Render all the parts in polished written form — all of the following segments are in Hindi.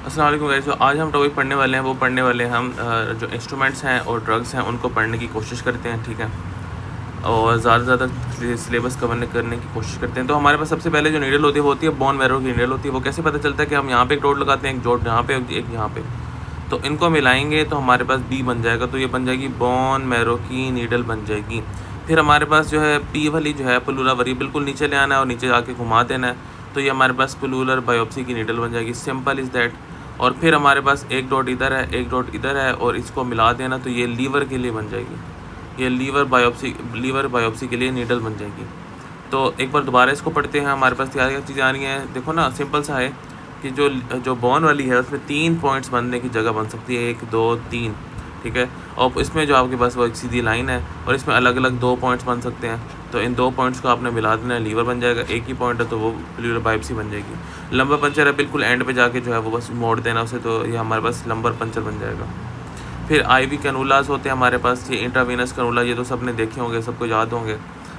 अस्सलाम वालेकुम गाइस। तो आज हम टॉपिक पढ़ने वाले हैं, वो पढ़ने वाले हैं हम जो इंस्ट्रूमेंट्स हैं और ड्रग्स हैं उनको पढ़ने की कोशिश करते हैं, ठीक है। और ज़्यादा से ज़्यादा सिलेबस कवर करने की कोशिश करते हैं। तो हमारे पास सबसे पहले जो नीडल होती है वो होती है बोन मैरो की नीडल होती है। वो कैसे पता चलता है कि हम यहाँ पे एक डॉट लगाते हैं, एक डॉट यहाँ पे, एक यहाँ पे, तो इनको मिलाएंगे तो हमारे पास बी बन जाएगा। तो ये बन जाएगी बोन मैरो की नीडल बन जाएगी। फिर हमारे पास जो है पी वाली जो है प्लूरा वरी बिल्कुल नीचे ले आना है और नीचे जाके घुमा देना है, तो ये हमारे पास प्लूरल बायोप्सी की नीडल बन जाएगी। Simple is that. और फिर हमारे पास एक डॉट इधर है, एक डॉट इधर है, और इसको मिला देना तो ये लीवर के लिए बन जाएगी। ये लीवर बायोप्सी के लिए नीडल बन जाएगी। तो एक बार दोबारा इसको पढ़ते हैं। हमारे पास क्या क्या चीज़ें आ रही हैं, देखो ना, सिंपल सा है कि जो बोन वाली है उसमें 3 पॉइंट्स बनने की जगह बन सकती है, 1 2 3, ठीक है। और इसमें जो आपके पास वो एक सीधी लाइन है और इसमें अलग अलग 2 पॉइंट्स बन सकते हैं। तो इन 2 पॉइंट्स को आपने मिला देना है, लीवर बन जाएगा। एक ही पॉइंट है तो वो प्लूरल बायोप्सी बन जाएगी। लंबा पंचर है, बिल्कुल एंड पे जाके जो है वो बस मोड़ देना उसे, तो ये हमारे पास लंबर पंचर बन जाएगा। फिर आईवी कैनुलास होते हैं हमारे पास, ये इंट्रावीनस कैनुला, ये तो सबने देखे होंगे, सबको याद होंगे।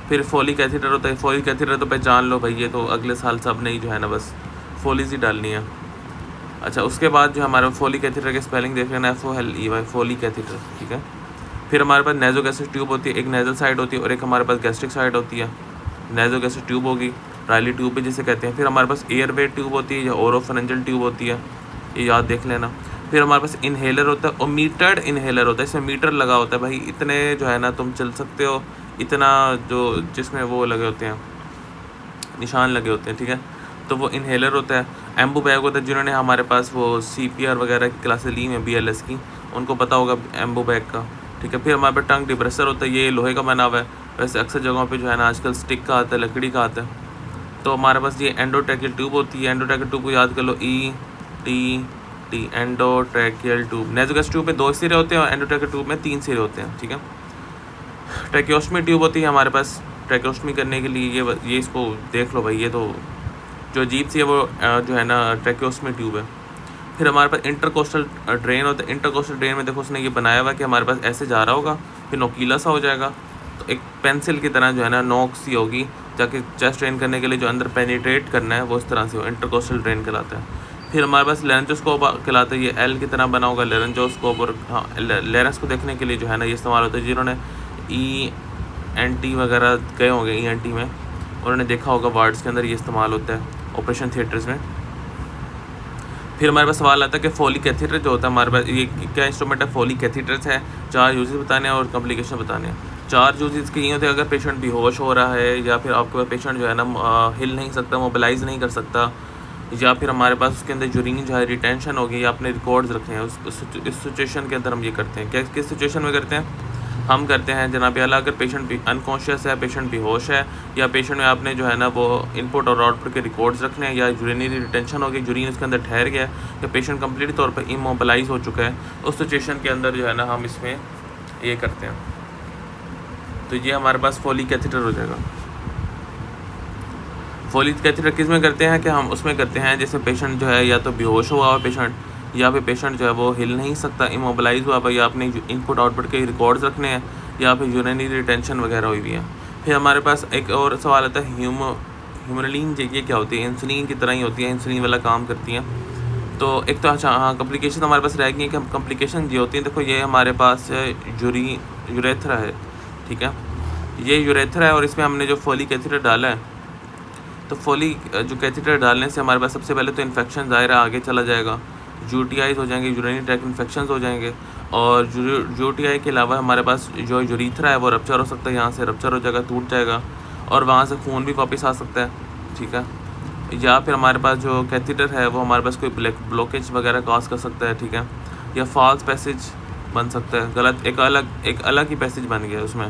फिर फोलिक एथिटर होता है। फोलिक एथिटर तो पहचान लो भाई, ये तो अगले साल सब ने ही जो है ना बस फोलिस ही डालनी है। अच्छा, उसके बाद जो हमारा फोलिक एथिटर की स्पेलिंग देख लेना, FOLEY, फोलिक एथिटर, ठीक है। फिर हमारे पास नेजोगैस्ट्रिक ट्यूब होती है, एक नेजल साइड होती है और एक हमारे पास गैस्ट्रिक साइड होती है। नेजोगैस्ट्रिक ट्यूब होगी, रायली ट्यूब भी जिसे कहते हैं। फिर हमारे पास एयरवे ट्यूब होती है या ओरोफेरेंजियल ट्यूब होती है, ये याद देख लेना। फिर हमारे पास इनहेलर होता है और मीटर्ड इनहेलर होता है, इसमें मीटर लगा होता है भाई, इतने जो है ना तुम चल सकते हो, इतना जो जिसमें वो लगे होते हैं, निशान लगे होते हैं, ठीक है। तो वो इनहेलर होता है। एम्बू बैग होता है, जिन्होंने हमारे पास वो CPR वगैरह की क्लासेस ली हैं BLS की, उनको पता होगा एम्बू बैग का, ठीक है। फिर हमारे पास टंग डिप्रेसर होता है, ये लोहे का बना हुआ है, वैसे अक्सर जगहों पे जो है ना आजकल स्टिक का आता है, लकड़ी का आता है। तो हमारे पास ये एंडोट्रैकियल ट्यूब होती है। एंडोट्रैकियल ट्यूब को याद कर लो, ETT, endotracheal tube. Nasogastric tube में 2 सिरे होते हैं और एंडोट्रैकियल ट्यूब में 3 सिरे होते हैं, ठीक है। ट्रैकियोस्टमी ट्यूब होती है हमारे पास, ट्रैकियोस्टमी करने के लिए ये इसको देख लो भाई, ये तो जो अजीब सी है वो जो है ना ट्रैकियोस्टमी ट्यूब है। फिर हमारे पास इंटरकोस्टल ड्रेन होता है। इंटरकोस्टल ड्रेन में देखो उसने ये बनाया हुआ है कि हमारे पास ऐसे जा रहा होगा, फिर नोकीला सा हो जाएगा, तो एक पेंसिल की तरह जो है ना नोक सी होगी, जाके चेस्ट ड्रेन करने के लिए जो अंदर पेनिट्रेट करना है वो इस तरह से हो, इंटरकोस्टल ड्रेन कहलाता है। फिर हमारे पास लेरेंजोस्कोप कहलाता है, ये L की तरह बना होगा लेरेंजोस्कोप, और हाँ लेरेंस को देखने के लिए जो है ना ये इस्तेमाल होता है। जिन्होंने ENT वगैरह गए होंगे, ENT में उन्होंने देखा होगा वार्ड्स के अंदर ये इस्तेमाल होता है, ऑपरेशन थिएटर्स में। फिर हमारे पास सवाल आता है कि फोलिक कैथीटर जो होता है हमारे पास, ये क्या इंस्ट्रूमेंट है, फोलिक कैथीटर्स है। 4 यूजेस बताने हैं और कॉम्प्लिकेशन बताने हैं। 4 यूजेस के ये होते हैं, अगर पेशेंट बेहोश हो रहा है या फिर आपके पास पेशेंट जो है ना हिल नहीं सकता, मोबिलाइज नहीं कर सकता, या फिर हमारे पास उसके अंदर यूरिन जो है रिटेंशन होगी, या अपने रिकॉर्ड्स रखे हैं, इस सिचुएशन के अंदर हम ये करते हैं। किस सिचुएशन में करते हैं, हम करते हैं जनाब अला, अगर पेशेंट अनकॉन्शियस है, पेशेंट बेहोश है, या पेशेंट में आपने जो है ना वो इनपुट और आउटपुट के रिकॉर्ड्स रखने हैं, या यूरिनरी रिटेंशन हो गई, यूरिन उसके अंदर ठहर गया, या पेशेंट कंप्लीट तौर पर इमोबिलाइज हो चुका है, उस सिचुएशन के अंदर जो है ना हम इसमें ये करते हैं। तो ये हमारे पास फोलिक कैथीटर हो जाएगा। फोलिक कैथीटर किस में करते हैं कि हम उसमें करते हैं जैसे पेशेंट जो है या तो बेहोश हुआ हुआ पेशेंट, या फिर पेशेंट जो है वो हिल नहीं सकता, इमोबिलाइज हुआ हुआ, या अपने इनपुट आउटपुट के रिकॉर्ड्स रखने हैं, या फिर यूरिनरी रिटेंशन वगैरह हुई हुई है। फिर हमारे पास एक और सवाल आता है, ह्यूमरलिन, ये क्या होती है, इंसुलिन की तरह ही होती है, इंसुलिन वाला काम करती हैं। तो एक तो अच्छा हाँ कॉम्प्लिकेशन हमारे पास रह गई है कि हम कॉम्प्लिकेशन ये होती हैं, देखो ये हमारे पास यूरेथ्रा है, ठीक है, ये यूरेथ्रा है, और इसमें हमने जो फोलिक कैथीटर डाला है, तो फोलिक जो कैथीटर डालने से हमारे पास सबसे पहले तो इन्फेक्शन ज़ाहिर आगे चला जाएगा, UTIs हो जाएंगे, यूरिनरी ट्रैक्ट इन्फेक्शन हो जाएंगे, और UTI के अलावा हमारे पास जो यूरीथ्रा है वो रप्चर हो सकता है, यहाँ से रप्चर हो जाएगा, टूट जाएगा, और वहाँ से खून भी वापस आ सकता है, ठीक है। या फिर हमारे पास जो कैथीटर है वो हमारे पास कोई ब्लॉकेज वगैरह कॉज कर सकता है, ठीक है, या फॉल्स पैसेज बन सकता है, गलत एक अलग ही पैसेज बन गया उसमें,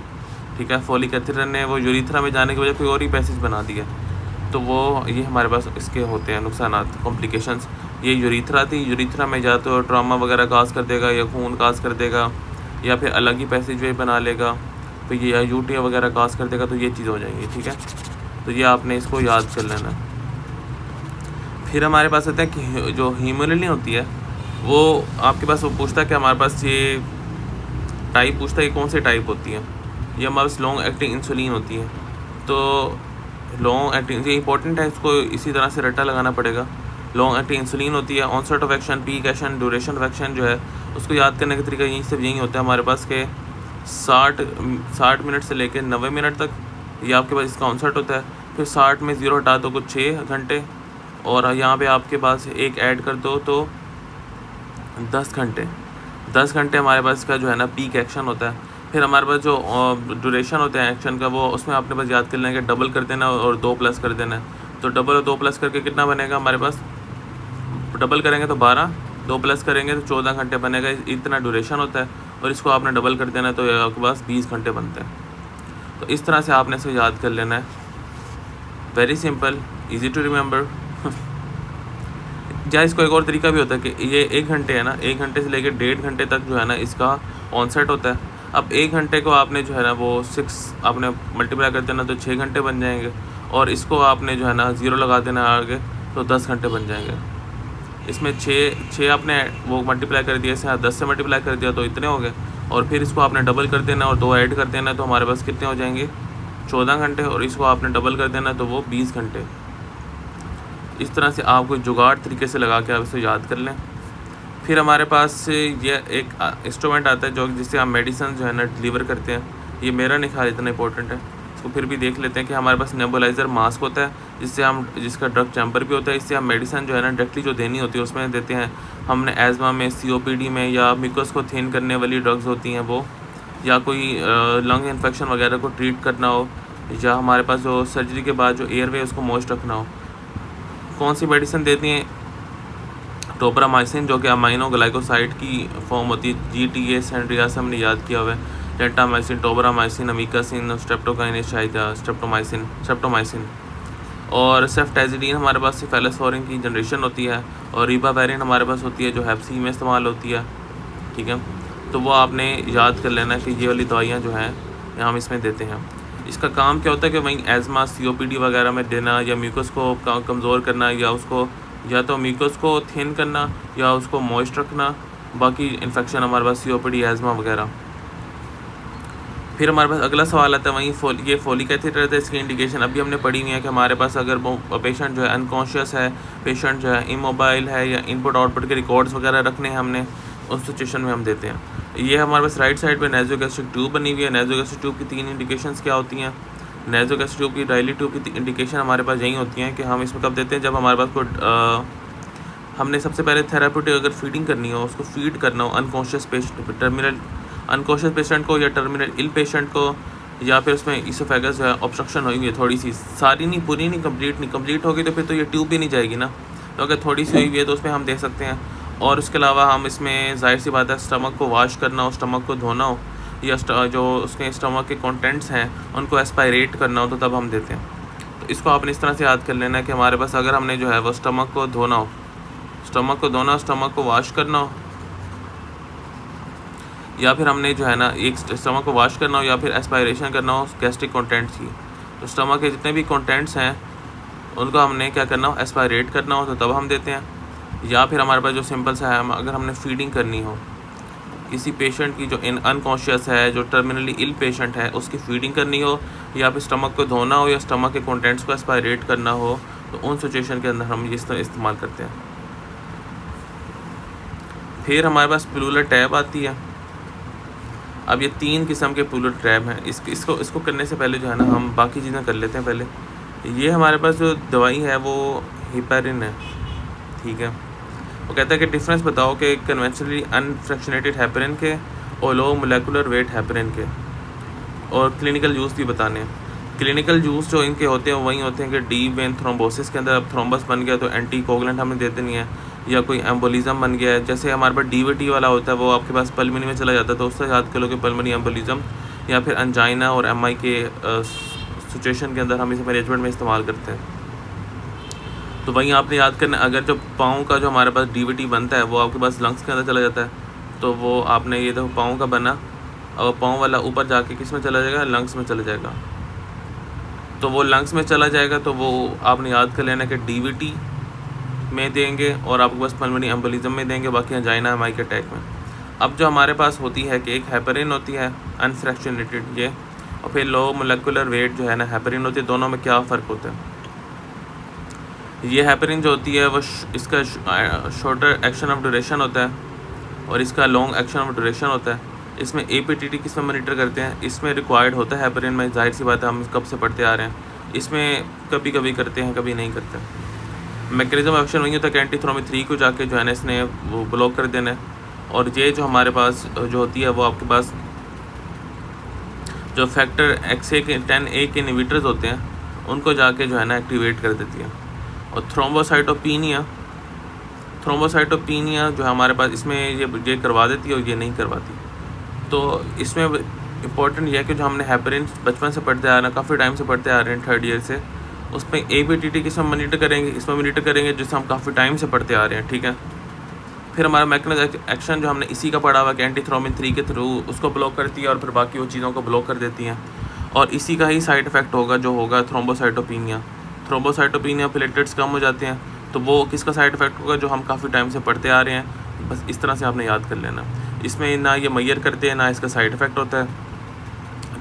ठीक है। फोलिक कैथीटर ने वो यूरीथ्रा में जाने की वजह कोई और ही पैसेज बना दिया, तो वो ये हमारे पास इसके होते हैं नुकसान, कॉम्प्लिकेशंस। ये यूरीथ्रा थी, यूरीथ्रा में जा तो ट्रामा वगैरह काज कर देगा, या खून काज कर देगा, या फिर अलग ही पैसेज वे बना लेगा, तो ये या UTI वगैरह काज कर देगा, तो ये चीज़ हो जाएंगी, ठीक है। तो ये आपने इसको याद कर लेना। फिर हमारे पास आता है कि जो हीमोलिन होती है वो आपके पास वो पूछता है कि हमारे पास ये टाइप पूछता है कि कौन सी टाइप होती है, ये हमारे पास लॉन्ग एक्टिंग इंसुलिन होती है। तो लॉन्ग एक्टिंग ये इंपॉर्टेंट है, इसको इसी तरह से रट्टा लगाना पड़ेगा। लॉन्ग एक्टिंग इंसुलिन होती है, onset of action, peak action, duration of action जो है उसको याद करने का तरीका यही होता है हमारे पास के 60 मिनट से लेकर 90 मिनट तक ये आपके पास इसका ऑनसेट होता है। फिर 60 में 0 हटा दो कुछ 6 घंटे, और यहाँ पे आपके पास एक ऐड कर दो तो 10 घंटे। 10 घंटे हमारे पास इसका जो है ना पीक एक्शन होता है। फिर हमारे पास जो ड्यूरेशन होता है एक्शन का, वो उसमें आपने बस याद कर लेना कि डबल कर देना और 2 प्लस कर देना है। तो डबल और 2 प्लस करके कितना बनेगा हमारे पास, डबल करेंगे तो 12, 2 प्लस करेंगे तो 14 घंटे बनेगा। इतना ड्यूरेशन होता है, और इसको आपने डबल कर देना है तो आपके पास 20 घंटे बनते हैं। तो इस तरह से आपने इसे याद कर लेना है। Very simple, easy to remember. या इसको एक और तरीका भी होता है कि ये 1 घंटे है ना, 1 घंटे से लेकर 1.5 घंटे तक जो है ना इसका ऑनसेट होता है। अब 1 घंटे को आपने जो है ना वो 6 आपने मल्टीप्लाई कर देना तो 6 घंटे बन जाएंगे, और इसको आपने जो है ना 0 लगा देना आगे तो 10 घंटे बन जाएंगे। इसमें 6 आपने वो मल्टीप्लाई कर दिया, इससे 10 से मल्टीप्लाई कर दिया तो इतने हो गए, और फिर इसको आपने डबल कर देना और 2 ऐड कर देना तो हमारे पास कितने हो जाएंगे, 14 घंटे, और इसको आपने डबल कर देना तो वो 20 घंटे। इस तरह से आप कोई जुगाड़ तरीके से लगा के आप इसे याद कर लें। फिर हमारे पास ये एक इंस्ट्रूमेंट आता है जो जिससे हम मेडिसिन जो है ना डिलीवर करते हैं। ये मेरा नहीं ख्याल इतना इंपॉर्टेंट है, इसको फिर भी देख लेते हैं कि हमारे पास नेबुलाइज़र मास्क होता है जिसका ड्रग चैम्बर भी होता है। इससे हम मेडिसिन जो है ना डायरेक्टली जो देनी होती है उसमें देते हैं। हमने एज़मा में, COPD में, या म्यूकस को थिन करने वाली ड्रग्स होती हैं वो, या कोई लंग इन्फेक्शन वगैरह को ट्रीट करना हो, या हमारे पास जो सर्जरी के बाद जो एयरवे उसको मॉइस्ट रखना हो। कौन सी मेडिसिन देती हैं, टोब्रामाइसिन जो कि अमाइनो ग्लाइकोसाइड की फॉर्म होती है, GTA, सेंड्रियास हमने याद किया हुआ है, डेंटामाइसिन, टोब्रामाइसिन, अमीकासिन, स्ट्रेप्टोकाइनेस, स्ट्रेप्टोमाइसिन, और सेफ्टाइजिडीन हमारे पास सिफेलोस्पोरिन की जनरेशन होती है, और रिबाविरिन हमारे पास होती है जो हेप सी में इस्तेमाल होती है। ठीक है, तो वो आपने याद कर लेना कि ये वाली दवाइयाँ जो हैं हम इसमें देते हैं। इसका काम क्या होता है कि वहीं एज़मा, COPD वगैरह में देना, या म्यूकस को कमज़ोर करना, या उसको या तो म्यूकस को थिन करना या उसको मॉइस्ट रखना, बाकी इन्फेक्शन हमारे पास COPD, एज़मा वगैरह। फिर हमारे पास अगला सवाल आता है वहीं ये फोलिक एसिड रहता है, इसकी इंडिकेशन अभी हमने पढ़ी हुई है कि हमारे पास अगर वो पेशेंट जो है अनकॉन्शियस है, पेशेंट जो है इमोबाइल है, या इनपुट आउटपुट के रिकॉर्ड्स वगैरह रखने हैं हमने, उस सिचुएशन में हम देते हैं। ये हमारे पास राइट साइड पे नेज़ोगैस्ट्रिक ट्यूब बनी हुई है। नेज़ोगैस्ट्रिक ट्यूब की 3 इंडिकेशंस क्या होती हैं। नेज़ोगैस्ट्रिक ट्यूब की डायली ट्यूब की इंडिकेशन हमारे पास यही होती हैं कि हम इसमें कब देते हैं, जब हमारे पास कोई हमने सबसे पहले थेराप्यूटिक अगर फीडिंग करनी हो, उसको फीड करना हो unconscious patient, terminal unconscious patient को, या टर्मिनल इल पेशेंट को, या फिर उसमें इसोफेगस जो है ऑब्स्ट्रक्शन हुई हुई है थोड़ी सी, सारी नहीं, पूरी नहीं, कंप्लीट होगी तो फिर तो ये ट्यूब भी नहीं जाएगी ना, तो अगर थोड़ी सी हुई हुई है तो उसमें हम दे सकते हैं। और उसके अलावा हम इसमें जाहिर सी बात है स्टमक को वॉश करना हो, स्टमक को धोना हो, या जो उसके स्टमक के कंटेंट्स हैं उनको एस्पायरेट करना हो तो तब हम देते हैं। तो इसको आपने इस तरह से याद कर लेना है कि हमारे पास अगर हमने जो है वो स्टमक को धोना हो, स्टमक को वॉश करना हो, या फिर हमने जो है ना एक स्टमक को वॉश करना हो, या फिर एस्पायरेशन करना हो गैस्ट्रिक कंटेंट्स की, तो स्टमक के जितने भी कंटेंट्स हैं उनको हमने क्या करना हो, एस्पायरेट करना हो तो तब हम देते हैं। या फिर हमारे पास जो सिंपल सा है, अगर हमने फीडिंग करनी हो किसी पेशेंट की जो अनकॉन्शियस है, जो टर्मिनली इल पेशेंट है, उसकी फीडिंग करनी हो, या फिर स्टमक को धोना हो, या स्टमक के कंटेंट्स को एस्पायरेट करना हो, तो उन सिचुएशन के अंदर हम ये इस्तेमाल करते हैं। फिर हमारे पास प्लूरल टैब आती है। अब ये 3 किस्म के प्लूरल टैब हैं। इसको करने से पहले जो है ना हम बाकी चीज़ें कर लेते हैं। पहले ये हमारे पास जो दवाई है वो हेपेरिन है, ठीक है। वो कहता है कि डिफरेंस बताओ कि कन्वेंशनली अनफ्रैक्शनेटेड हेपेरिन के और लो मोलेकुलर वेट हेपेरिन के, और क्लिनिकल यूज़ भी बताने हैं। क्लिनिकल यूज़ जो इनके होते हैं वही होते हैं कि डीप वेन थ्रोम्बोसिस के अंदर अब थ्रोम्बस बन गया तो एंटी कोगुलेंट हमें दे देनी है, या कोई एम्बोलिज्म बन गया है, जैसे हमारे पास DVT वाला होता है वो आपके पास पल्मनी में चला जाता है, तो उससे याद कर लो कि पल्मनी एम्बोलिज्म, या फिर अंजाइना और MI के सिचुएशन के अंदर हम इसे मैनेजमेंट में इस्तेमाल करते हैं। तो वहीं आपने याद करना, अगर जो पाँव का जो हमारे पास DVT बनता है वो आपके पास लंग्स के अंदर चला जाता है, तो वो आपने ये देखो पाँव का बना, और पाँव वाला ऊपर जाके किस में चला जाएगा, लंग्स में चला जाएगा। तो वो लंग्स में चला जाएगा तो वो आपने याद कर लेना कि DVT में देंगे, और आपके पास पल्मोनरी एम्बोलिज्म में देंगे, बाकी अंजाइना MI के अटैक में। अब जो हमारे पास होती है कि एक हेपेरिन होती है अनफ्रैक्शनेटेड ये, और फिर लो मोलेकुलर वेट जो है ना हेपेरिन होती है, दोनों में क्या फ़र्क होता है। ये हेपरिन जो होती है वो इसका शॉर्टर एक्शन ऑफ ड्यूरेशन होता है और इसका लॉन्ग एक्शन ऑफ ड्यूरेशन होता है। इसमें APTT किस में मॉनिटर करते हैं, इसमें रिक्वायर्ड होता है हेपरिन में, जाहिर सी बात है हम कब से पढ़ते आ रहे हैं। इसमें कभी कभी करते हैं, कभी नहीं करते। मैकेनिज्म ऑफ एक्शन वही होता है कि एंटीथ्रोमिन 3 को जाके जो है ना इसने वो ब्लॉक कर देना है, और ये जो हमारे पास जो होती है वो आपके पास जो फैक्टर XA के 10A के इनहिबिटर्स होते हैं उनको जाके जो है ना एक्टिवेट कर देती है। और थ्रोम्बोसाइटोपिनिया जो है हमारे पास इसमें ये करवा देती है और ये नहीं करवाती। तो इसमें इम्पोर्टेंट यह है कि जो हमने हेपरिन बचपन से पढ़ते आ रहे हैं, काफ़ी टाइम से पढ़ते आ रहे हैं, 3rd ईयर से, उसमें APTT किस में मॉनिटर करेंगे, इसमें मॉनिटर करेंगे जिससे हम काफ़ी टाइम से पढ़ते आ रहे हैं, ठीक है। फिर हमारा मैकेनिज्म एक्शन जो हमने इसी का पढ़ा हुआ कि एंटीथ्रोमिन 3 के थ्रू उसको ब्लॉक करती है और फिर बाकी वो चीज़ों को ब्लॉक कर देती हैं, और इसी का ही साइड इफ़ेक्ट होगा जो होगा थ्रोम्बोसाइटोपिनिया प्लेटलेट्स कम हो जाते हैं। तो वो किसका साइड इफ़ेक्ट होगा, जो हम काफ़ी टाइम से पढ़ते आ रहे हैं। बस इस तरह से आपने याद कर लेना। इसमें ना ये मैयर करते हैं ना इसका साइड इफ़ेक्ट होता है।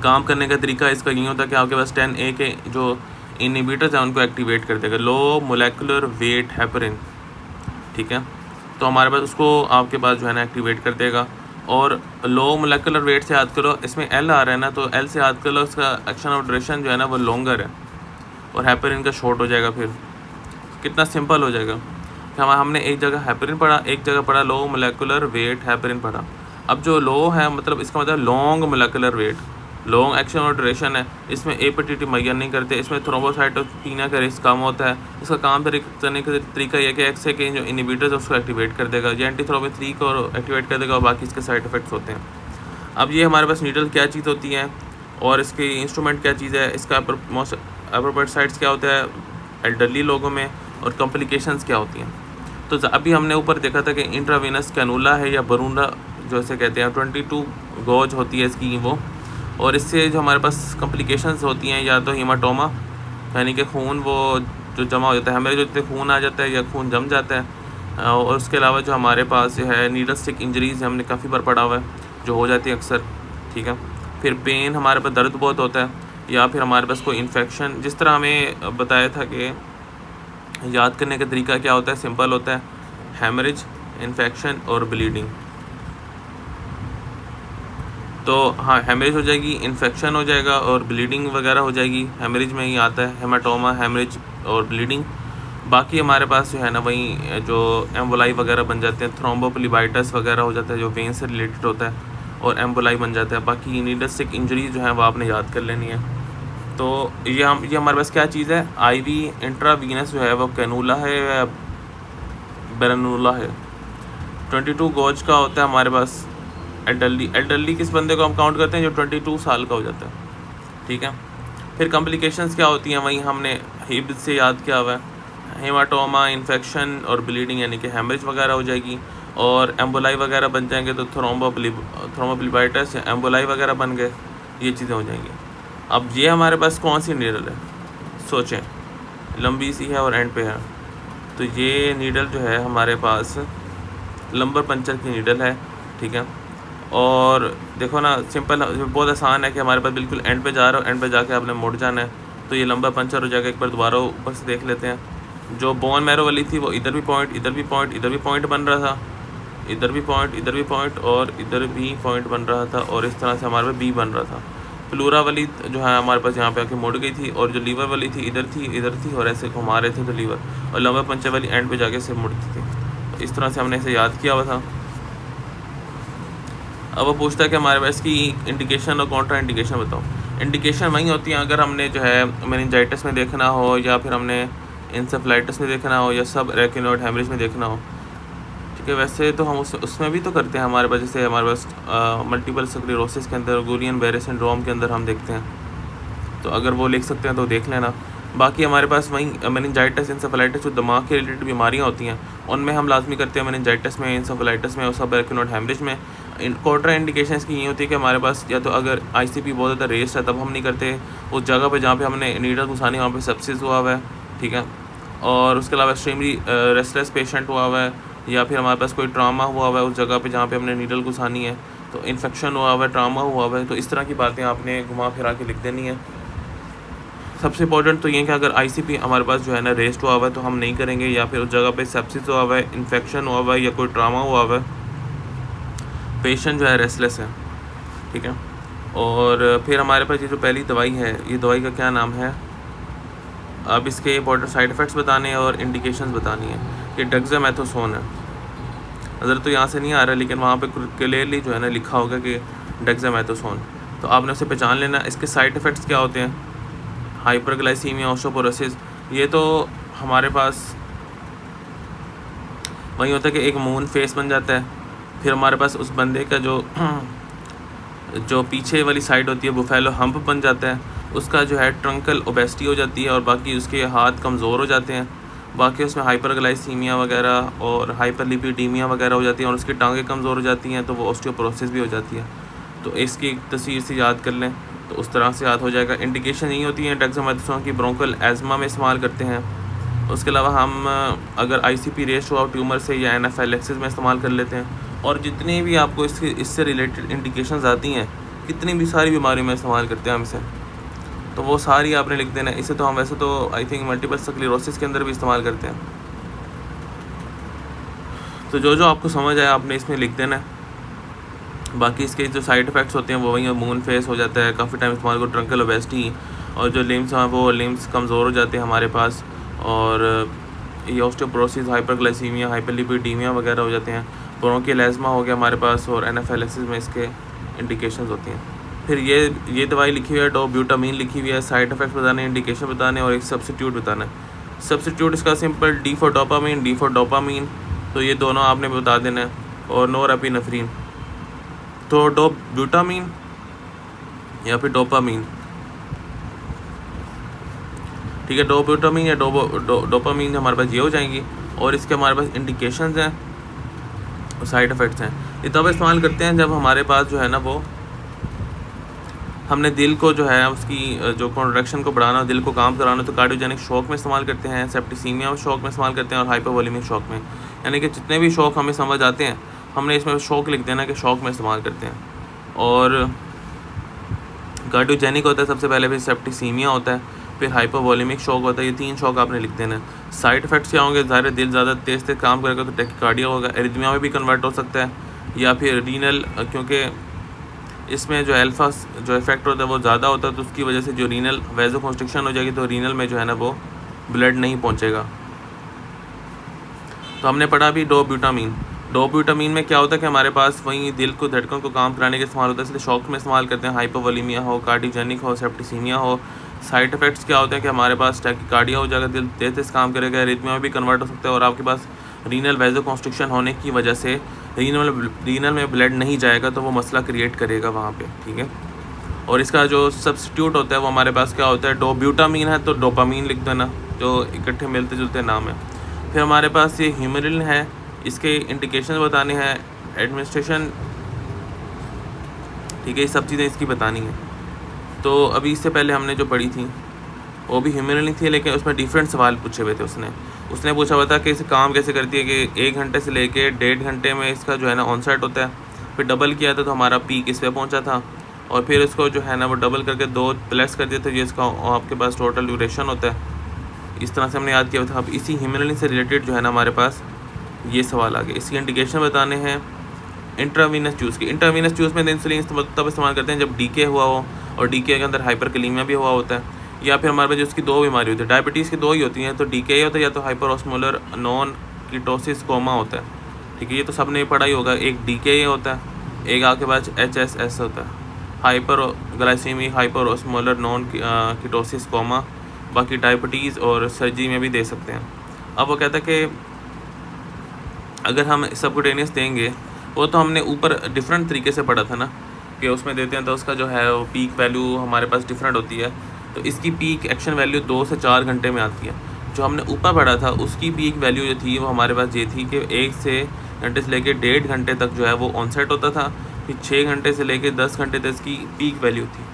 काम करने का तरीका इसका यही होता है कि आपके पास 10A के जो इनहिबिटर्स हैं उनको एक्टिवेट कर देगा, लो मोलेकुलर वेट हेपरिन, ठीक है। तो हमारे पास उसको आपके पास जो है ना एक्टिवेट कर देगा। और लो मोलेकुलर वेट से याद करो, इसमें L आ रहा है ना, तो L से याद करो उसका एक्शन ऑफ ड्यूरेशन जो है ना वो लॉन्गर है और हेपरिन का शॉर्ट हो जाएगा। फिर कितना सिंपल हो जाएगा कि हमने एक जगह हेपरिन पढ़ा, एक जगह पढ़ा लो मोलेकुलर वेट हेपरिन पढ़ा। अब जो लो है मतलब इसका मतलब long molecular weight, long action और ड्यूरेशन है। इसमें APTT मैयर नहीं करते, इसमें थ्रोम्बोसाइटोपिनिया का रिस्क कम होता है। इसका काम करने का तरीका यह कि XA के जो इनहिबिटर्स उसको एक्टिवेट कर देगा, ये एंटीथ्रोमिन 3 को एक्टिवेट कर देगा और बाकी इसके साइड इफेक्ट्स होते हैं। अब ये हमारे पास नीडल क्या चीज़ होती है और इसकी इंस्ट्रूमेंट क्या चीज़ है, इसका अप्रोप्रिएट साइट्स क्या होता है एल्डरली लोगों में, और कॉम्प्लिकेशंस क्या होती हैं। तो अभी हमने ऊपर देखा था कि इंट्रावेनस कैनुला है या बरूंडा जो इसे कहते हैं, 22 गॉज होती है इसकी वो, और इससे जो हमारे पास कॉम्प्लिकेशंस होती हैं या तो हीमाटोमा यानी कि खून वो जो जमा हो जाता है, हमारे जो खून आ जाता है या खून जम जाता है, और उसके अलावा जो हमारे पास जो है नीडल स्टिक इंजरीज़ हमने काफ़ी बार पढ़ा हुआ है जो हो जाती है अक्सर, ठीक है। फिर पेन, हमारे पास दर्द बहुत होता है, या फिर हमारे पास कोई इन्फेक्शन, जिस तरह हमें बताया था कि याद करने का तरीका क्या होता है, सिंपल होता है, हेमरेज, इन्फेक्शन और ब्लीडिंग। तो हाँ, हेमरेज हो जाएगी, इन्फेक्शन हो जाएगा और ब्लीडिंग वगैरह हो जाएगी। हेमरेज में ही आता है हेमाटोमा, हेमरेज और ब्लीडिंग। बाकी हमारे पास जो है ना वही जो एम्बोलाई वगैरह बन जाते हैं, थ्रोम्बोप्लीबाइटिस वगैरह हो जाता है जो वेन से रिलेटेड होता है और एम्बोलाई बन जाता है। बाकी नीडल स्टिक इंजरी जो है वो आपने याद कर लेनी है। तो ये हमारे पास क्या चीज़ है, IV इंट्रावीनस जो है वो कैनुला है या बेरनुला है। 22 गॉज का होता है हमारे पास एल्डरली किस बंदे को हम काउंट करते हैं जो 22 साल का हो जाता है, ठीक है। फिर कॉम्प्लिकेशंस क्या होती हैं वहीं हमने हिब से याद किया हुआ है, हेमाटोमा, इन्फेक्शन और ब्लीडिंग यानी कि हेमरेज वगैरह हो जाएगी, और एम्बोलाई वगैरह बन जाएंगे तो थ्रोम्बोप्लीबाइटिस या एम्बोलाई वगैरह बन गए, ये चीज़ें हो जाएंगी। अब ये हमारे पास कौन सी नीडल है, सोचें, लंबी सी है और एंड पे है। तो ये नीडल जो है हमारे पास लंबर पंचर की नीडल है, ठीक है। और देखो ना, सिंपल बहुत आसान है कि हमारे पास बिल्कुल एंड पे जा रहा हो, एंड पे जाके आपने मुड़ जाना है, तो ये लंबा पंचर हो जाएगा। एक बार दोबारा ऊपर से देख लेते हैं। जो बोन मैरो वाली थी वो इधर भी पॉइंट, इधर भी पॉइंट, इधर भी पॉइंट बन रहा था, इधर भी पॉइंट, इधर भी पॉइंट और इधर भी पॉइंट बन रहा था, और इस तरह से हमारे पास B बन रहा था। प्लूरा वाली जो है हमारे पास यहाँ पे आके मुड़ गई थी, और जो लीवर वाली थी इधर थी और ऐसे घुमा रहे थे तो लीवर, और लंबा पंचर वाली एंड पे जाके से मुड़ती थी। तो इस तरह से हमने इसे याद किया हुआ था। अब वो पूछता है कि हमारे पास की इंडिकेशन और कॉन्ट्रा इंडिकेशन बताओ। इंडिकेशन वही होती हैं अगर हमने जो है मेनिंजाइटिस में देखना हो, या फिर हमने इंसेफ्लाइटिस में देखना हो, या सब रेक्यूनोइड हेमरेज में देखना हो, ठीक है। वैसे तो हम उसमें भी तो करते हैं हमारे पास, जैसे हमारे पास मल्टीपल स्क्लेरोसिस के अंदर, गुरियन बेरे सिंड्रोम के अंदर हम देखते हैं, तो अगर वो लिख सकते हैं तो देख लेना। बाकी हमारे पास वहीं मेनिंजाइटिस, इंसेफेलाइटिस जो दिमाग के रिलेटेड बीमारियां होती हैं उनमें हम लाजमी करते हैं, मेनिंजाइटिस में, इंसेफेलाइटिस में और सब रेक्यूनोइड हेमरेज में। कॉन्ट्रा इंडिकेशन की ये होती है कि हमारे पास या तो अगर ICP बहुत ज़्यादा रेस्ट है तब हम नहीं करते, उस जगह पे जहाँ पे हमने नीडल घुसानी वहाँ पे सेप्सिस हुआ हुआ है, ठीक है। और उसके अलावा एक्सट्रीमली रेस्टलेस पेशेंट हुआ हुआ है, या फिर हमारे पास कोई ट्रामा हुआ हुआ है उस जगह पे जहाँ पे हमने नीडल घुसानी है, तो इन्फेक्शन हुआ हुआ है, ट्रामा हुआ हुआ है, तो इस तरह की बातें आपने घुमा फिरा के लिख देनी है। सबसे इम्पोर्टेंट तो ये है कि अगर आईसीपी हमारे पास जो है ना रेस्ट हुआ हुआ है तो हम नहीं करेंगे, या फिर उस जगह पे सेप्सिस हुआ हुआ है, इन्फेक्शन हुआ हुआ है, या कोई ट्रामा हुआ हुआ है, पेशेंट जो है रेस्टलेस है, ठीक है। और फिर हमारे पास ये जो पहली दवाई है, ये दवाई का क्या नाम है, अब इसके इंपॉर्टेंट साइड इफ़ेक्ट्स बताने हैं और इंडिकेशंस बतानी है। ये डेक्सामेथासोन है। नज़र तो यहाँ से नहीं आ रहा, लेकिन वहाँ पे क्लियरली जो है ना लिखा होगा कि डेक्सामेथासोन, तो आपने उसे पहचान लेना। इसके साइड इफ़ेक्ट्स क्या होते हैं, हाइपरग्लाइसीमिया, ऑस्टियोपोरोसिस। ये तो हमारे पास वही होता है कि एक मून फेस बन जाता है, फिर हमारे पास उस बंदे का जो पीछे वाली साइड होती है बुफेलो हम्प बन जाता है, उसका जो है ट्रंकल ओबेसिटी हो जाती है, और बाकी उसके हाथ कमज़ोर हो जाते हैं, बाकी उसमें हाइपरग्लाइसीमिया वगैरह और हाइपरलिपिडीमिया वगैरह हो जाती हैं, और उसकी टांगें कमज़ोर हो जाती हैं, तो वो ऑस्टियोपोरोसिस भी हो जाती है। तो इसकी एक तस्वीर से याद कर लें तो उस तरह से याद हो जाएगा। इंडिकेशन यही होती है डेक्सामेथासोन की, ब्रोंकल एज़मा में इस्तेमाल करते हैं। उसके अलावा हम अगर आईसीपी रेश हुआ ट्यूमर से या एनाफाइलेक्सिस में इस्तेमाल कर लेते हैं। और जितनी भी आपको इससे रिलेटेड इंडिकेशंस आती हैं, कितनी भी सारी बीमारियों में इस्तेमाल करते हैं हम इसे, तो वो सारी आपने लिख देना है। इसे तो हम वैसे तो आई थिंक मल्टीपल स्क्लेरोसिस के अंदर भी इस्तेमाल करते हैं। तो जो जो आपको समझ आया आपने इसमें लिख देना है। बाकी इसके जो साइड इफ़ेक्ट्स होते हैं वो वही मून फेस हो जाता है, काफ़ी टाइम इस्तेमाल को, ट्रंकल ओबेसिटी, और जो लिम्स हैं वो लिम्स कमज़ोर हो जाते हैं हमारे पास, और ये ऑस्टियोपोरोसिस, हाइपरग्लाइसीमिया, हाइपरलिपिडीमिया वगैरह हो जाते हैं। ब्रोंकियल एज़मा हो गया हमारे पास, और एनाफाइलेक्सिस में इसके इंडिकेशंस होती हैं। फिर ये दवाई लिखी हुई है, डोब्यूटामीन लिखी हुई है, साइड इफ़ेक्ट्स बताने, इंडिकेशन बताने, और एक सब्स्टिट्यूट बताना है। सब्स्टिट्यूट इसका सिंपल डी फॉर डोपामीन, तो ये दोनों आपने बता देना है, और नोरेपिनेफ्रिन। तो डोब्यूटामीन या फिर डोपामीन, ठीक है, डोब्यूटामीन या डोपामीन हमारे पास ये हो जाएंगी, और इसके हमारे पास इंडिकेशंस हैं और साइड इफ़ेक्ट्स हैं। ये तब इस्तेमाल करते हैं जब हमारे पास जो है ना वो हमने दिल को जो है उसकी जो कॉन्ट्रैक्शन को बढ़ाना, दिल को काम कराना, तो कार्डियोजेनिक शॉक में इस्तेमाल करते हैं, सेप्टिसीमिया शॉक में इस्तेमाल करते हैं, और हाइपोवोलेमिक शॉक में। यानी कि जितने भी शॉक हमें समझ आते हैं हमने इसमें शॉक लिख देना कि शॉक में इस्तेमाल करते हैं। और कार्डियोजेनिक होता है सबसे पहले, फिर सेप्टिसीमिया होता है, फिर हाइपोवोलेमिक शॉक होता है। ये 3 शॉक आपने लिख देना है। साइड इफ़ेक्ट्स क्या होंगे, ज़ाहिर दिल ज़्यादा तेज़ से काम करेगा तो टैकीकार्डिया होगा, एरिथमिया में भी कन्वर्ट हो सकता है, या फिर रीनल, क्योंकि इसमें जो अल्फा जो इफेक्ट होता है वो ज़्यादा होता है, तो उसकी वजह से जो रीनल वेजोकंस्ट्रिक्शन हो जाएगी, तो रीनल में जो है ना वो ब्लड नहीं पहुंचेगा। तो हमने पढ़ा भी डोब्यूटामीन में क्या होता है कि हमारे पास वही दिल को, धड़कन को काम कराने के इस्तेमाल होता है, इसलिए शॉक में इस्तेमाल करते हैं। हाइपोवोलेमिया हो, कार्डियोजेनिक हो, सेप्टिसीमिया हो। साइड इफ़ेक्ट्स क्या होते हैं कि हमारे पास टैकीकार्डिया हो जाएगा, दिल तेज तेज काम करेगा, एरिथमिया में भी कन्वर्ट हो सकता है, और आपके पास रीनल वेजोकंस्ट्रिक्शन होने की वजह से रीनल में ब्लड नहीं जाएगा, तो वो मसला क्रिएट करेगा वहाँ पे, ठीक है। और इसका जो सब्स्टिट्यूट होता है वो हमारे पास क्या होता है, डोब्यूटामीन है तो डोपामीन लिख देना, जो इकट्ठे मिलते जुलते नाम है। फिर हमारे पास ये ह्यूमेरिन है, इसके इंडिकेशन बताने हैं, एडमिनिस्ट्रेशन, ठीक है, ये सब चीज़ें इसकी बतानी है। तो अभी इससे पहले हमने जो पढ़ी थी वो भी ह्यूमेरिन थी, लेकिन उसमें डिफरेंट सवाल पूछे हुए थे। उसने पूछा हुआ था कि इसे काम कैसे करती है, कि 1 घंटे से लेके 1.5 घंटे में इसका जो है ना ऑनसेट होता है। फिर डबल किया था तो हमारा पीक इस पर पहुँचा था, और फिर इसको जो है ना वो डबल करके 2 प्लस कर दिया था, जिसका आपके पास टोटल ड्यूरेशन होता है। इस तरह से हमने याद किया था। अब इसी ह्यूमेरिन से रिलेटेड जो है ना हमारे पास ये सवाल आ गए। इसकी इंडिकेशन बताने हैं इंट्रावीनस जूस की। इंट्रावीनस जूस में इंसुलिन तब इस्तेमाल करते हैं जब डीके हुआ हो, और डीके के अंदर हाइपरकलीमिया भी हुआ होता है, या फिर हमारे पास जो उसकी 2 बीमारी होती है, डायबिटीज़ की 2 ही होती हैं, तो डीके होता है या तो हाइपरऑस्मोलर नॉन कीटोसिस कोमा होता है, ठीक है। ये तो सबने पढ़ा ही होगा। एक डीके होता है, एक आपके पास HSS होता है, हाइपरग्लाइसीमिक हाइपरऑस्मोलर नॉन कीटोसिस कोमा। बाकी डायबिटीज़ और सर्जरी में भी दे सकते हैं। अब वो कहता है कि अगर हम सबकुटेनियस देंगे, वो तो हमने ऊपर डिफरेंट तरीके से पढ़ा था ना, कि उसमें देते हैं तो उसका जो है वो पीक वैल्यू हमारे पास डिफरेंट होती है। तो इसकी पीक एक्शन वैल्यू 2 से 4 घंटे में आती है। जो हमने ऊपर पढ़ा था उसकी पीक वैल्यू जो थी वो हमारे पास ये थी कि 1 घंटे से लेकर 1.5 घंटे तक जो है वो ऑनसेट होता था, फिर 6 घंटे से लेकर 10 घंटे तक इसकी पीक वैल्यू थी।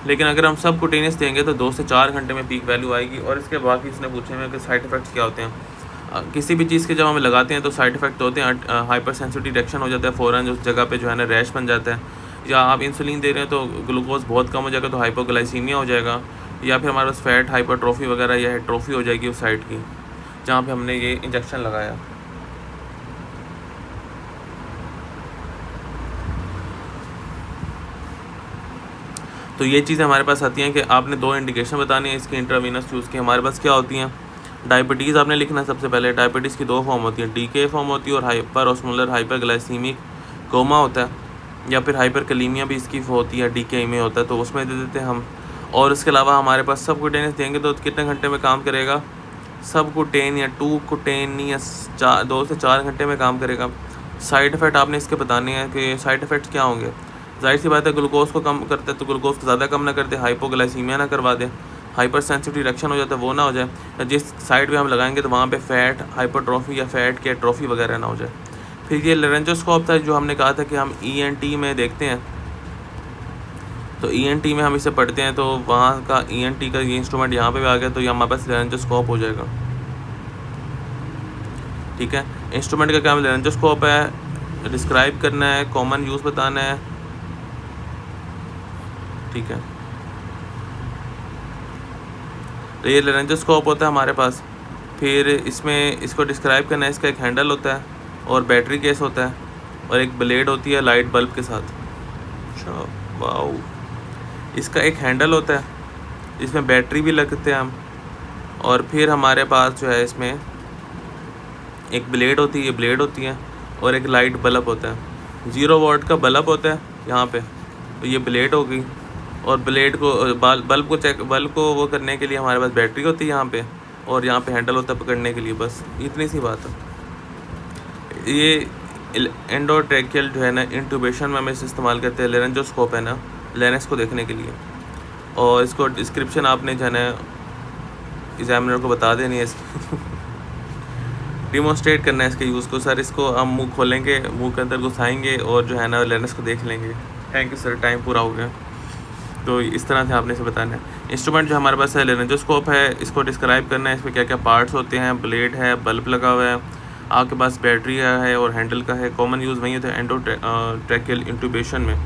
लेकिन अगर हम सब कुटेनियस देंगे तो 2 से 4 घंटे में पीक वैल्यू आएगी। और इसके बाकी इसने पूछे हैं कि साइड इफ़ेक्ट्स क्या होते हैं। किसी भी चीज़ के जब हम लगाते हैं तो साइड इफ़ेक्ट होते हैं, हाइपर सेंसिटिव रिएक्शन हो जाता है, फ़ौरन उस जगह पे जो है ना रैश बन जाता है, या आप इंसुलिन दे रहे हैं तो ग्लूकोज बहुत कम हो जाएगा तो हाइपोग्लाइसीमिया हो जाएगा, या फिर हमारे पास फैट हाइपरट्रॉफी वगैरह या ट्रॉफी हो जाएगी उस साइड की जहाँ पे हमने ये इंजेक्शन लगाया। तो ये चीज़ें हमारे पास आती हैं कि आपने 2 इंडिकेशन बतानी है इसकी इंट्रावीनस यूज़ की। हमारे पास क्या होती हैं, डायबिटीज़ आपने लिखना है सबसे पहले। डायबिटीज़ की 2 फॉर्म होती है, डीके फॉर्म होती है और हाइपर ऑस्मोलर हाइपरग्लाइसीमिक कोमा होता है, या फिर हाइपरकलीमिया भी इसकी होती है, डीके में होता है, तो उसमें दे देते हैं हम। और इसके अलावा हमारे पास सबकुटेनियस देंगे तो कितने घंटे में काम करेगा, सबकुटेन या 2 कुटेनियस 2 से 4 घंटे में काम करेगा। साइड इफ़ेक्ट आपने इसके बताने हैं कि साइड इफ़ेक्ट्स क्या होंगे। जाहिर सी बात है ग्लूकोज को कम करते हैं तो ग्लूकोज को ज़्यादा कम ना कर दे, हाइपोग्लाइसीमिया ना करवा दे, हाइपर सेंसिटिव रिएक्शन हो जाता है वो ना हो जाए, या जिस साइड पे हम लगाएंगे तो वहाँ पे फैट हाइपरट्रॉफी या फैट की एट्रॉफी वगैरह ना हो जाए। फिर ये लेरेंजोस्कोप था जो हमने कहा था कि हम ईएनटी में देखते हैं, तो ईएनटी में हम इसे पढ़ते हैं, तो वहाँ का ईएनटी का ये इंस्ट्रूमेंट यहाँ पे भी आ गया, तो ये हमारे पास लेरेंजोस्कोप हो जाएगा। ठीक है, इंस्ट्रूमेंट का काम लेरेंजोस्कोप है, डिस्क्राइब करना है, कॉमन यूज़ बताना है। ठीक है, तो ये लेरेंजोस्कोप होता है हमारे पास। फिर इसमें इसको डिस्क्राइब करना है, इसका एक हैंडल होता है और बैटरी केस होता है और एक ब्लेड होती है लाइट बल्ब के साथ। अच्छा वाओ, इसका एक हैंडल होता है, इसमें बैटरी भी लगते हैं हम, और फिर हमारे पास जो है इसमें एक ब्लेड होती है, ये ब्लेड होती है, और एक लाइट बल्ब होता है। 0 वॉट का बल्ब होता है यहाँ पे, तो ये ब्लेड हो गई, और ब्लेड को बल्ब को वो करने के लिए हमारे पास बैटरी होती है यहाँ पे, और यहाँ पे हैंडल होता है पकड़ने के लिए। बस इतनी सी बात है। ये एंडोट्रैकियल जो है ना इंट्यूबेशन में हम इसे इस्तेमाल करते हैं, लेरेंजोस्कोप है ना, लेरेंक्स को देखने के लिए। और इसको डिस्क्रिप्शन आपने जो है ना एग्जामिनर को बता देनी है इसकी डिमोन्स्ट्रेट करना है इसके यूज़ को। सर इसको हम मुंह खोलेंगे, मुंह के अंदर घुसाएंगे और जो है ना लेरेंक्स को देख लेंगे। थैंक यू सर, टाइम पूरा हो गया। तो इस तरह से आपने इसे बताना है। इंस्ट्रूमेंट जो हमारे पास है लेरेंजोस्कोप है, इसको डिस्क्राइब करना है, इसमें क्या क्या पार्ट्स होते हैं, ब्लेड है, बल्ब लगा हुआ है, आपके पास बैटरी है और हैंडल का है। कॉमन यूज़ वही होता है एंडोट्रैकियल इंट्यूबेशन में।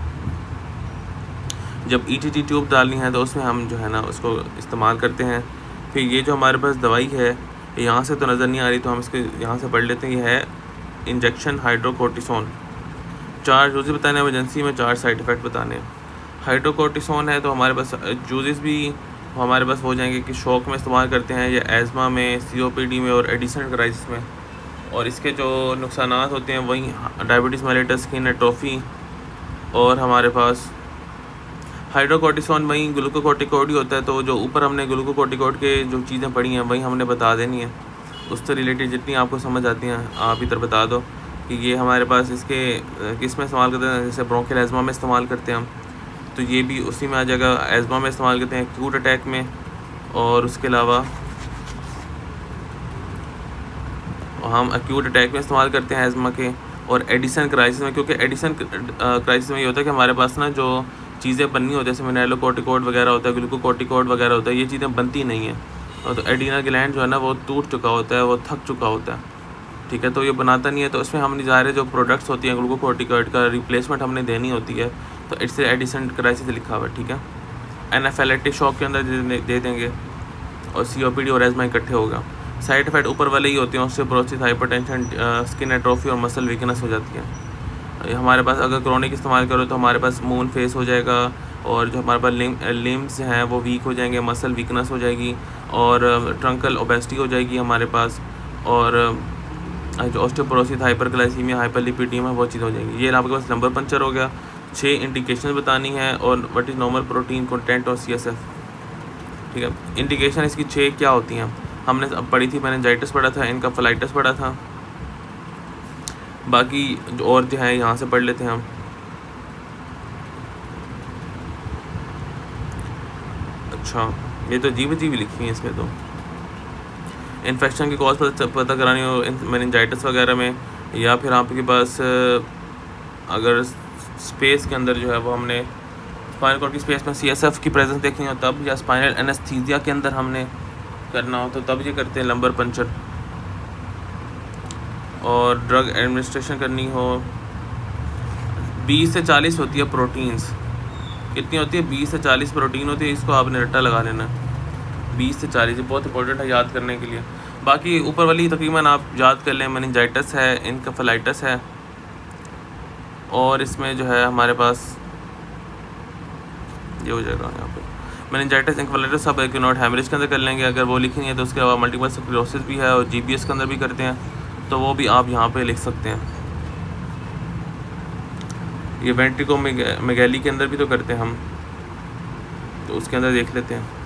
जब ईटीटी ट्यूब डालनी है तो उसमें हम जो है ना उसको इस्तेमाल करते हैं। फिर ये जो हमारे पास दवाई है, यहाँ से तो नज़र नहीं आ रही, तो हम इसके यहाँ से पढ़ लेते हैं। ये है इंजेक्शन हाइड्रोकोर्टिसोन। 4 यूज़ बताने हैं एमरजेंसी में, 4 साइड इफ़ेक्ट बताने हैं। हाइड्रोकोर्टिसोन है तो हमारे पास यूजेस भी हमारे पास हो जाएंगे कि शॉक में इस्तेमाल करते हैं, या एज़मा में, सीओपीडी में और एडिशन क्राइसिस में। और इसके जो नुकसानात होते हैं वही डायबिटीज़ मेलिटस, स्किन एट्रोफी, और हमारे पास हाइड्रोकोर्टिसोन वही ग्लूकोकोर्टिकोड ही होता है। तो जो ऊपर हमने ग्लूकोकोर्टिकोड के जो चीज़ें पढ़ी हैं वही हमने बता देनी है, उससे रिलेटेड जितनी आपको समझ आती हैं आप इधर बता दो कि ये हमारे पास इसके किस में इस्तेमाल करते हैं। जैसे ब्रोंकियल एज़मा में इस्तेमाल करते हैं हम, तो ये भी उसी में आ जाएगा। एज़मा में इस्तेमाल करते हैं, एक्यूट अटैक में, और उसके अलावा हम एक्यूट अटैक में इस्तेमाल करते हैं एज़मा के, और एडिसन क्राइसिस में। क्योंकि एडिसन क्राइसिस में ये होता है कि हमारे पास ना जो चीज़ें बननी होती है, जैसे मिनरलोकोर्टिकोड वगैरह होता है, ग्लूकोकोर्टिकोड वगैरह होता है, ये चीज़ें बनती नहीं हैं। और तो एडिनल ग्लैंड जो है ना वो टूट चुका होता है, वो थक चुका होता है। ठीक है, तो ये बनाता नहीं है, तो इसमें हमने ज़ाहिर जो प्रोडक्ट्स होती हैं ग्लूकोकोर्टिकोड का रिप्लेसमेंट हमने देनी होती है, तो इससे एडिसन क्राइसिस लिखा हुआ है। ठीक है, एनाफिलेक्टिक शॉक के अंदर दे देंगे, और सीओपीडी और एज़मा इकट्ठे होगा। साइड इफेक्ट ऊपर वाले ही होते हैं, ऑस्टियोपोरोसिस, हाइपरटेंशन, स्किन एट्रोफी और मसल वीकनेस हो जाती है। हमारे पास अगर क्रोनिक इस्तेमाल करो तो हमारे पास मून फेस हो जाएगा, और जो हमारे पास लिम्स हैं वो वीक हो जाएंगे, मसल वीकनेस हो जाएगी, और ट्रंकल ओबेसिटी हो जाएगी हमारे पास, और जो ऑस्टियोपोरोसिस, हाइपरग्लाइसीमिया, हाइपरलिपिडीमिया वो चीज़ हो जाएगी। ये आपके पास नंबर पंचर हो गया। 6 इंडिकेशन बतानी है, और what is normal protein content और CSF। ठीक है, इंडिकेशन इसकी 6 क्या होती हैं हमने अब पढ़ी थी, मेनिंजाइटिस पढ़ा था, एनकेफेलाइटिस पढ़ा था, बाकी जो और जो है यहाँ से पढ़ लेते हैं हम। अच्छा, ये तो अजीब अजीब लिखी हैं इसमें। तो इन्फेक्शन की कॉज पता करानी हो मेनिंजाइटिस वगैरह में, या फिर आपके पास अगर स्पेस के अंदर जो है वो हमने स्पाइनल कॉर्ड की स्पेस में CSF की प्रेजेंस देखनी हो तब, या स्पाइनल एनेस्थीसिया के अंदर हमने करना हो तो तब ये करते हैं लंबर पंचर। और ड्रग एडमिनिस्ट्रेशन करनी हो 20 से 40 होती है प्रोटीन्स, कितनी होती है, 20 से 40 प्रोटीन होती है, इसको आपने रट्टा लगा लेना है 20 से 40, ये बहुत इंपॉर्टेंट है याद करने के लिए। बाकी ऊपर वाली तकरीबन आप याद कर लें, मेनिंजाइटिस है, इनकेफेलाइटिस है, और इसमें जो है हमारे पास ये हो जाएगा यहाँ पे मेनिंजाइटिस, इनकेफेलाइटिस सब एक नोट हेमरेज के अंदर कर लेंगे अगर वो लिखनी है तो। उसके अलावा मल्टीपल स्क्लेरोसिस भी है और जीबीएस के अंदर भी करते हैं, तो वो भी आप यहाँ पे लिख सकते हैं। ये वेंट्रिको मेगैली के अंदर भी तो करते हैं हम, तो उसके अंदर देख लेते हैं।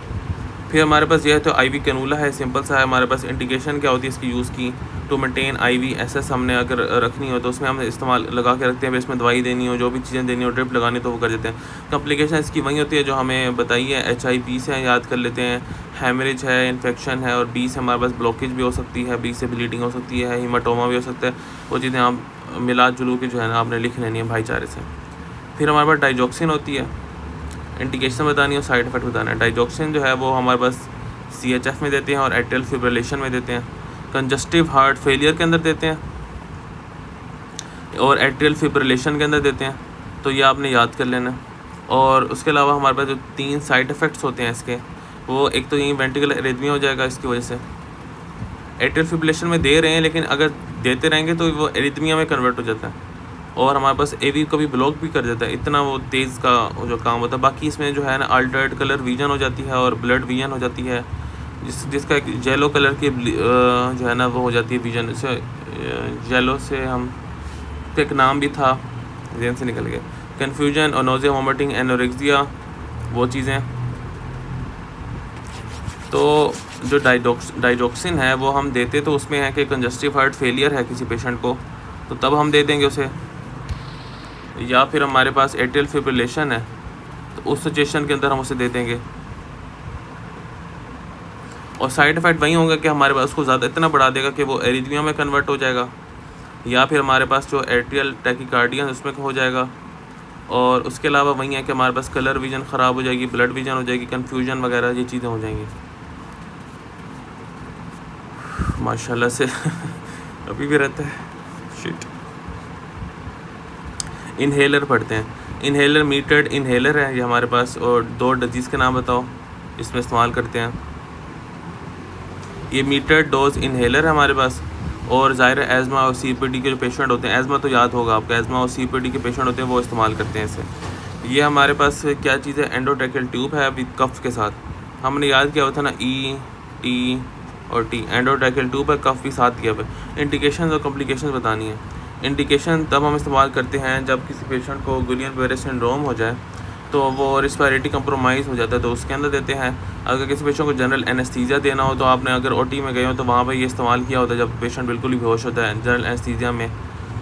फिर हमारे पास ये है तो आईवी कैनुला है, सिंपल सा है। हमारे पास इंडिकेशन क्या होती है इसकी यूज़ की, टू मेंटेन आईवी एसएस हमने अगर रखनी हो तो उसमें हम इस्तेमाल लगा के रखते हैं। फिर इसमें दवाई देनी हो, जो भी चीज़ें देनी हो, ड्रिप लगानी तो वो कर देते हैं। कॉम्प्लिकेशन इसकी वही होती है जो हमें बताई है, HIV से याद कर लेते हैं, हेमरेज है, इन्फेक्शन है, और बी से हमारे पास ब्लॉकेज भी हो सकती है, बी से ब्लीडिंग हो सकती है, हीमाटोमा भी हो सकता है। वो चीज़ें आप मिला जुलू के जो है ना आपने लिख लेनी है भाईचारे से। फिर हमारे पास डाइजॉक्सिन होती है, इंडिकेशन बतानी और साइड इफेक्ट बताना है। डाइजॉक्सिन जो है वो हमारे पास CHF में देते हैं और एट्रियल फिब्रिलेशन में देते हैं, कंजस्टिव हार्ट फेलियर के अंदर देते हैं और एट्रियल फिब्रिलेशन के अंदर देते हैं, तो ये आपने याद कर लेना। और उसके अलावा हमारे पास जो 3 साइड इफ़ेक्ट्स होते हैं इसके, वो एक तो यही वेंट्रिकुलर एरिथमिया हो जाएगा इसकी वजह से। एट्रियल फिब्रिलेशन में दे रहे हैं लेकिन अगर देते रहेंगे तो वो एरिथमिया में कन्वर्ट हो जाता है, और हमारे पास AV को भी ब्लॉक भी कर देता है, इतना वो तेज़ का जो काम होता है। बाकी इसमें जो है ना अल्टर्ड कलर विजन हो जाती है और ब्लड विजन हो जाती है, जिसका एक येलो कलर की जो है ना वो हो जाती है विजन से। येलो से हम तो एक नाम भी था जेन से निकल गया, कन्फ्यूजन और नोज़िया, वोमिटिंग, एनोरेक्सिया, वो चीज़ें। तो जो डाइजॉक्सिन है वो हम देते तो उसमें है कि कंजस्टिव हार्ट फेलियर है किसी पेशेंट को, तो तब हम दे देंगे उसे। या फिर हमारे पास एट्रियल फिब्रिलेशन है तो उस सिचुएशन के अंदर हम उसे दे देंगे। और साइड इफ़ेक्ट वही होगा कि हमारे पास उसको ज़्यादा इतना बढ़ा देगा कि वो एरिथमिया में कन्वर्ट हो जाएगा, या फिर हमारे पास जो एट्रियल टैकिकार्डिया उसमें हो जाएगा। और उसके अलावा वही है कि हमारे पास कलर विजन ख़राब हो जाएगी, ब्लड विजन हो जाएगी, कन्फ्यूजन वगैरह ये चीज़ें हो जाएंगी माशाल्लाह से। अभी भी रहता है शिट। इन्हेलर पढ़ते हैं, इन्हेलर मीटर्ड इन्हेलर है ये हमारे पास, और 2 डिजीज़ के नाम बताओ इसमें इस्तेमाल करते हैं। ये मीटर्ड डोज इन्हेलर है हमारे पास, और ज़ाहिर है एज़मा और COPD के जो पेशेंट होते हैं, एज़मा तो याद होगा आपको, एज़मा और COPD के पेशेंट होते हैं वो इस्तेमाल करते हैं इसे। ये हमारे पास क्या चीज़ है, एंडोट्रैकियल ट्यूब है विद कफ के साथ, हमने याद किया हुआ था ना ET और T, एंडोट्रैकियल ट्यूब है, कफ भी साथ किया हुआ है। इंडिकेशन और कॉम्प्लिकेशन बतानी है। इंडिकेशन तब हम इस्तेमाल करते हैं जब किसी पेशेंट को गुइलेन-बेरे सिंड्रोम हो जाए, तो वो रिस्पायरेटरी कंप्रोमाइज़ हो जाता है, तो उसके अंदर देते हैं। अगर किसी पेशेंट को जनरल एनेस्थीसिया देना हो तो आपने अगर OT में गए हो तो वहाँ पे ये इस्तेमाल किया होता है जब पेशेंट बिल्कुल ही बेहोश होता है जनरल एनेस्थीसिया में,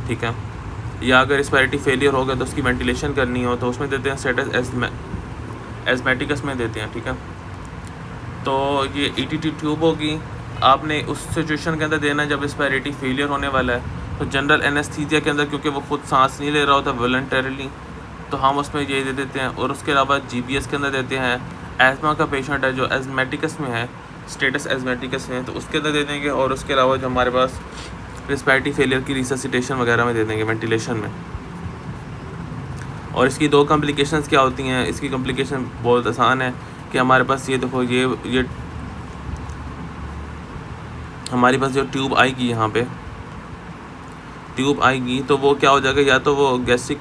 ठीक है। या अगर रिस्पायरेटरी फेलियर हो गया तो उसकी वेंटिलेशन करनी हो तो उसमें देते हैं, स्टेटस एस्मेटिकस में देते हैं, ठीक है। तो ये ETT ट्यूब होगी, आपने उस सिचुएशन के अंदर देना है जब रिस्पायरेटरी फेलियर होने वाला है। तो जनरल एनेस्थीसिया के अंदर क्योंकि वो खुद सांस नहीं ले रहा होता वॉलंटरीली, तो हम उसमें ये दे देते हैं। और उसके अलावा GBS के अंदर देते हैं। एस्मा का पेशेंट है जो एस्मेटिकस में है, स्टेटस एस्मेटिकस में है, तो उसके अंदर दे देंगे। और उसके अलावा जो हमारे पास रिस्पायरेटरी फेलियर की रिससिटेशन वगैरह में दे देंगे, वेंटिलेशन में। और इसकी 2 कॉम्प्लिकेशंस क्या होती हैं, इसकी कॉम्प्लिकेशन बहुत आसान है कि हमारे पास ये देखो, ये हमारे पास जो ट्यूब आएगी, यहाँ पे ट्यूब आएगी तो वो क्या हो जाएगा, या तो वो गैस्ट्रिक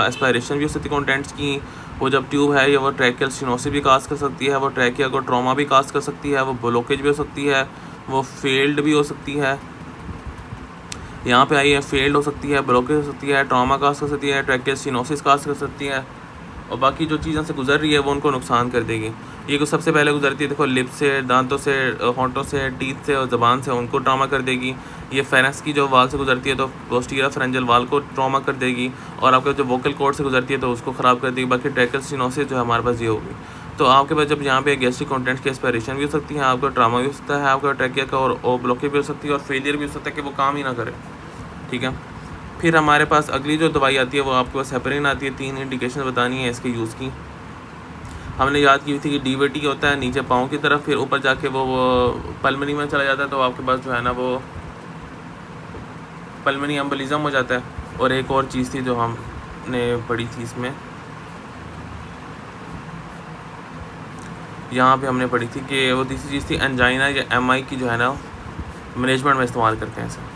एस्पायरेशन भी हो सकती है कंटेंट्स की। वो जब ट्यूब है या वो ट्रैकियल स्टेनोसिस भी काज कर सकती है, वो ट्रैकिया को ट्रॉमा भी काज कर सकती है, वो ब्लॉकेज भी हो सकती है, वो फेल्ड भी हो सकती है। यहाँ पे आई है फेल्ड हो सकती है, ब्लॉकेज हो सकती है, ट्रॉमा काज कर सकती है, ट्रैकियल स्टेनोसिस काज कर सकती है, और बाकी जो चीज़ों से गुजर रही है वो उनको नुकसान कर देगी। ये को सबसे पहले गुजरती है देखो लिप से, दांतों से, होंठों से, टीथ से और ज़बान से, उनको ट्रॉमा कर देगी। ये फेरेंक्स की जो वाल से गुजरती है तो पोस्टीरियर फेरेंजियल वाल को ट्रॉमा कर देगी, और आपका जो वोकल कॉर्ड से गुजरती है तो उसको ख़राब कर देगी। बाकी ट्रैकियल स्टेनोसिस जो है हमारे पास ये होगी। तो आपके पास जब यहाँ पे गैस्ट्रिक कंटेंट्स की एस्पायरेशन भी हो सकती है, आपका ट्रामा भी हो सकता है, आपका ट्रैकिया का और ब्लॉकेज भी हो सकती है, और फेलियर भी हो सकता है कि वो काम ही ना करे, ठीक है। फिर हमारे पास अगली जो दवाई आती है वो आपके पास हेपरिन आती है। 3 इंडिकेशन बतानी है इसके यूज़ की। हमने याद की थी कि DVT होता है नीचे पाँव की तरफ, फिर ऊपर जाके वो पल्मनी में चला जाता है, तो आपके पास जो है ना वो पल्मनी एम्बोलिज्म हो जाता है। और एक और चीज़ थी जो हमने पढ़ी थी इसमें, यहाँ पे हमने पढ़ी थी कि वो तीसरी चीज़ थी एंजाइना या एमआई की जो है ना मैनेजमेंट में इस्तेमाल करते हैं इसे।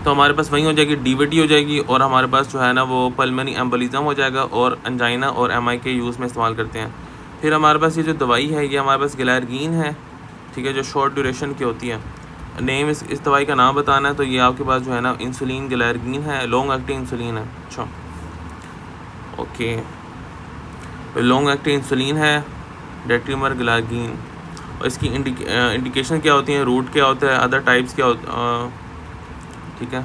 तो हमारे पास वही हो जाएगी डीवीटी हो जाएगी, और हमारे पास जो है ना वो पल्मोनरी एम्बोलिज्म हो जाएगा, और एंजाइना और एमआई के यूज़ में इस्तेमाल करते हैं। फिर हमारे पास ये जो दवाई है ये हमारे पास ग्लैरगीन है, ठीक है, जो शॉर्ट ड्यूरेशन की होती है। नेम इस दवाई का नाम बताना है, तो ये आपके पास जो है ना इंसुलिन ग्लैरगीन है, लॉन्ग एक्टिंग इंसुलिन है। अच्छा ओके, लॉन्ग एक्टिंग इंसुलिन है डेट्रीमर ग्लैरगीन। और इसकी इंडिकेशन क्या होती है, रूट क्या होता है, अदर टाइप्स क्या ठीक है।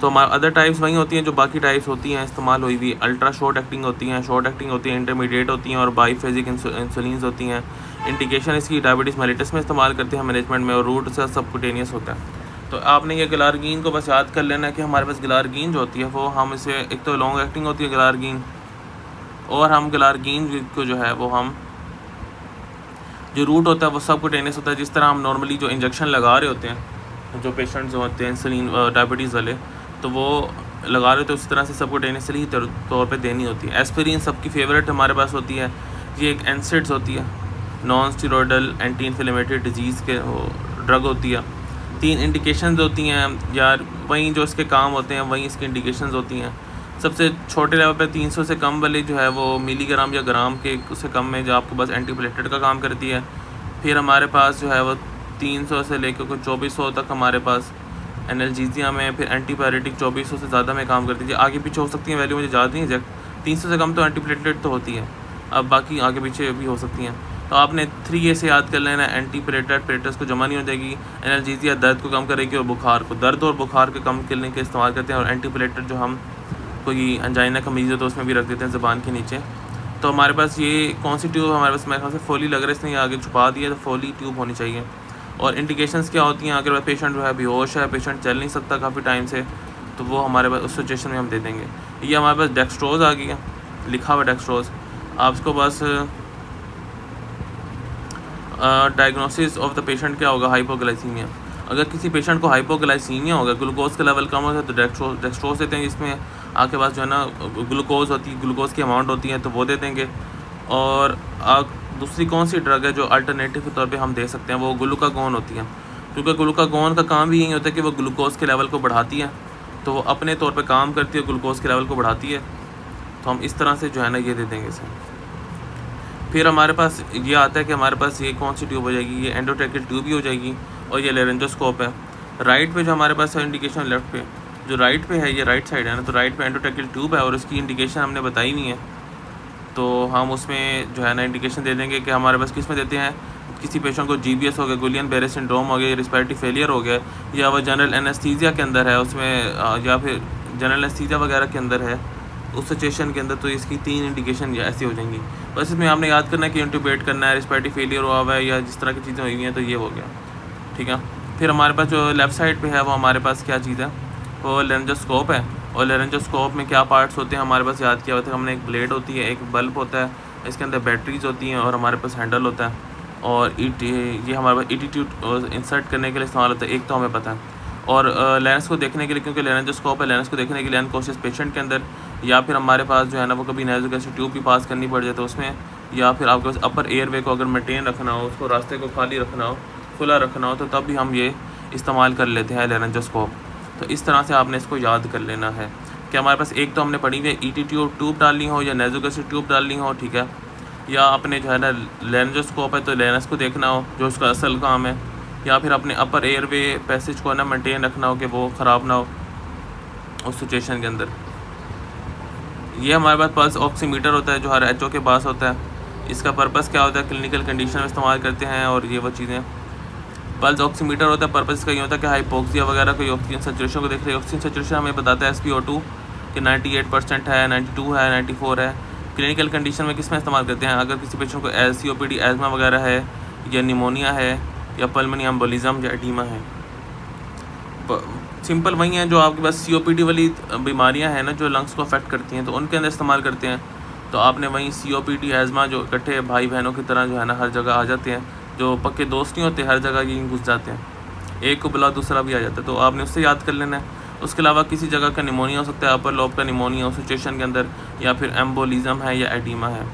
तो हमारे अदर टाइप्स वही होती हैं जो बाकी टाइप्स होती हैं इस्तेमाल हुई हुई। अल्ट्रा शॉर्ट एक्टिंग होती हैं, शॉर्ट एक्टिंग होती हैं, इंटरमीडिएट होती हैं, और बाईफेजिक इंसुलिन्स होती हैं। इंडिकेशन इसकी डायबिटीज़ मेलिटस में इस्तेमाल करते हैं मैनेजमेंट में, और रूट से सबकुटेनियस होता है। तो आपने ये ग्लारगीन को बस याद कर लेना है कि हमारे पास ग्लारगीन जो होती है वो हम इसे, एक तो लॉन्ग एक्टिंग होती है ग्लारगीन, और हम ग्लारगीन को जो है वो हम जो रूट होता है वो सबकुटेनियस होता है। जिस तरह हम नॉर्मली जो इंजेक्शन लगा रहे होते हैं जो पेशेंट्स होते हैं इंसुलिन डायबिटीज़ वाले, तो वो लगा रहे, तो उस तरह से सबकुटेनियसली तौर पे देनी होती है। एस्पिरिन सबकी फेवरेट हमारे पास होती है, ये एक एनसेड्स होती है, non steroidal anti inflammatory disease के ड्रग होती है। 3 इंडिकेशंस होती हैं यार, वहीं जो इसके काम होते हैं वहीं इसकी इंडिकेशंस होती हैं। सबसे छोटे लेवल पे 300 से कम वाली जो है वो मिलीग्राम या ग्राम के उससे कम में जो आपके पास एंटीप्लेटलेट का काम करती है। फिर हमारे पास जो है वो 300 से लेकर कुछ 2400 तक हमारे पास एनाल्जेसिया में, फिर एंटीपायरेटिक 2400 से ज़्यादा में काम करती है। आगे पीछे हो सकती हैं वैल्यू, मुझे ज़्यादा नहीं एग्जैक्ट। 300 से कम तो एंटीप्लेटलेट तो होती है, अब बाकी आगे पीछे भी हो सकती हैं। तो आपने 3A से याद कर लेना, एंटीप्लेटलेट प्लेटलेट्स को जमा नहीं हो जाएगी। एनाल्जेसिया दर्द को कम करेगी, और बुखार को, दर्द और बुखार के कम करने के इस्तेमाल करते हैं। और एंटीप्लेटलेट जो हम कोई अंजाइना का मरीज़ हो तो उसमें भी रख देते हैं ज़बान के नीचे। तो हमारे पास ये कौन सी ट्यूब हमारे पास, मेरे ख्याल से फोली लग रहा है, इसने आगे छुपा दिया, तो फोली ट्यूब होनी चाहिए। और इंडिकेशंस क्या होती हैं, अगर पेशेंट जो है बेहोश है, पेशेंट चल नहीं सकता काफ़ी टाइम से, तो वो हमारे पास उस सिचुएशन में हम दे देंगे। ये हमारे पास डेक्स्ट्रोज आ गया, लिखा हुआ डेक्स्ट्रोज। आपको बस डायग्नोसिस ऑफ द पेशेंट क्या होगा, हाइपोग्लाइसीमिया। अगर किसी पेशेंट को हाइपोग्लाइसीमिया होगा, ग्लूकोज का लेवल कम होता है, तो डेक्स्ट्रोज देते हैं, जिसमें आपके पास जो है ना ग्लूकोज होती है, ग्लूकोज की अमाउंट होती है, तो वो दे देंगे। और दूसरी कौन सी ड्रग है जो अल्टरनेटिव के तौर पे हम दे सकते हैं, वो ग्लूकागोन होती है। क्योंकि ग्लूकागोन का काम भी यही होता है कि वो ग्लूकोज के लेवल को बढ़ाती है, तो वो अपने तौर पे काम करती है, ग्लूकोज के लेवल को बढ़ाती है। तो हम इस तरह से जो है ना ये दे देंगे इसे। फिर हमारे पास ये आता है कि हमारे पास ये कौन सी ट्यूब हो जाएगी, ये एंडोट्रैकियल ट्यूब ही हो जाएगी, और ये लेरेंजोस्कोप है। राइट पे जो हमारे पास है इंडिकेशन, लेफ्ट पे जो राइट पे है, ये राइट साइड है ना, तो राइट पे एंडोट्रैकियल ट्यूब है, और उसकी इंडिकेशन हमने बताई हुई है। तो हम उसमें जो है ना इंडिकेशन दे देंगे कि हमारे पास किस में देते हैं। किसी पेशेंट को GBS हो गया, गुलियन बेरे सिंड्रोम हो गया, रिस्पिरेटरी फेलियर हो गया, या वो जनरल एनेस्थीसिया के अंदर है उसमें, या फिर जनरल एनेस्थीसिया वगैरह के अंदर है उस सिचुएशन के अंदर, तो इसकी 3 इंडिकेशन ऐसी हो जाएंगी। बस इसमें आपने याद करना है कि इंटूबेट करना है, रिस्पिरेटरी फेलियर हुआ हुआ है, या जिस तरह की चीज़ें हुई हैं, तो ये हो गया, ठीक है। फिर हमारे पास जो लेफ़्ट साइड पे है वो हमारे पास क्या चीज़ है, वो लेरेंजोस्कोप है। और लेरेंजोस्कोप में क्या पार्ट्स होते हैं हमारे पास याद किया होता है हमने, एक ब्लेड होती है, एक बल्ब होता है, इसके अंदर बैटरीज होती हैं, और हमारे पास हैंडल होता है, और ये हमारे पास एटीट्यूड इंसर्ट करने के लिए इस्तेमाल होता है, एक तो हमें पता है। और लेंस को देखने के लिए, क्योंकि लेरेंजोस्कोप है, लेंस को देखने के लिए अनकॉन्शियस पेशेंट के अंदर, या फिर हमारे पास जो है ना वो कभी नेज़ोगैस्ट्रिक ट्यूब भी पास करनी पड़ जाए तो उसमें, या फिर आपके पास अपर एयरवे को अगर मेंटेन रखना हो, उसको रास्ते को खाली रखना हो, खुला रखना हो, तो तब भी हम ये इस्तेमाल कर लेते हैं लेरेंजोस्कोप। तो इस तरह से आपने इसको याद कर लेना है कि हमारे पास एक तो हमने पढ़ी हुई है ET ट्यूब डालनी हो, या नेज़ोगैस्ट्रिक ट्यूब डालनी हो, ठीक है, या अपने जो है ना लेरेंजोस्कोप है तो लेंस को देखना हो जो उसका असल काम है, या फिर अपने अपर एयरवे पैसेज को ना मेंटेन रखना हो कि वो ख़राब ना हो उस सिचुएशन के अंदर। ये हमारे पास पल्स ऑक्सीमीटर होता है जो हर HO के पास होता है। इसका पर्पस क्या होता है, क्लिनिकल कंडीशन में इस्तेमाल करते हैं, और ये वो चीज़ें। पल्स ऑक्सीमीटर होता है, पर्पस इसका ये होता है कि हाइपोक्सिया वगैरह कोई ऑक्सीजन सेचुरेशन को देख रहे हैं। ऑक्सीजन सेचुरेशन हमें बताता है SpO2 कि 98% है, 92 है, 94 है। क्लिनिकल कंडीशन में किस में इस्तेमाल करते हैं, अगर किसी पेशेंट को COPD एज़मा वगैरह है, या निमोनिया है, या पल्मोनरी एम्बोलिज्म या एडीमा है। सिंपल वही है जो आपके पास COPD वाली बीमारियां हैं ना जो लंग्स को अफेक्ट करती हैं, तो उनके अंदर इस्तेमाल करते हैं। तो आपने वहीं COPD एज़मा जो इकट्ठे भाई बहनों की तरह जो है ना हर जगह आ जाते हैं, जो पक्के दोस्त नहीं होते, हर जगह ये घुस जाते हैं, एक को बुला दूसरा भी आ जाता है, तो आपने उससे याद कर लेना है। उसके अलावा किसी जगह का निमोनिया हो सकता है, अपर लोब का निमोनिया उस सिचुएशन के अंदर, या फिर एम्बोलिज्म है या एडीमा है।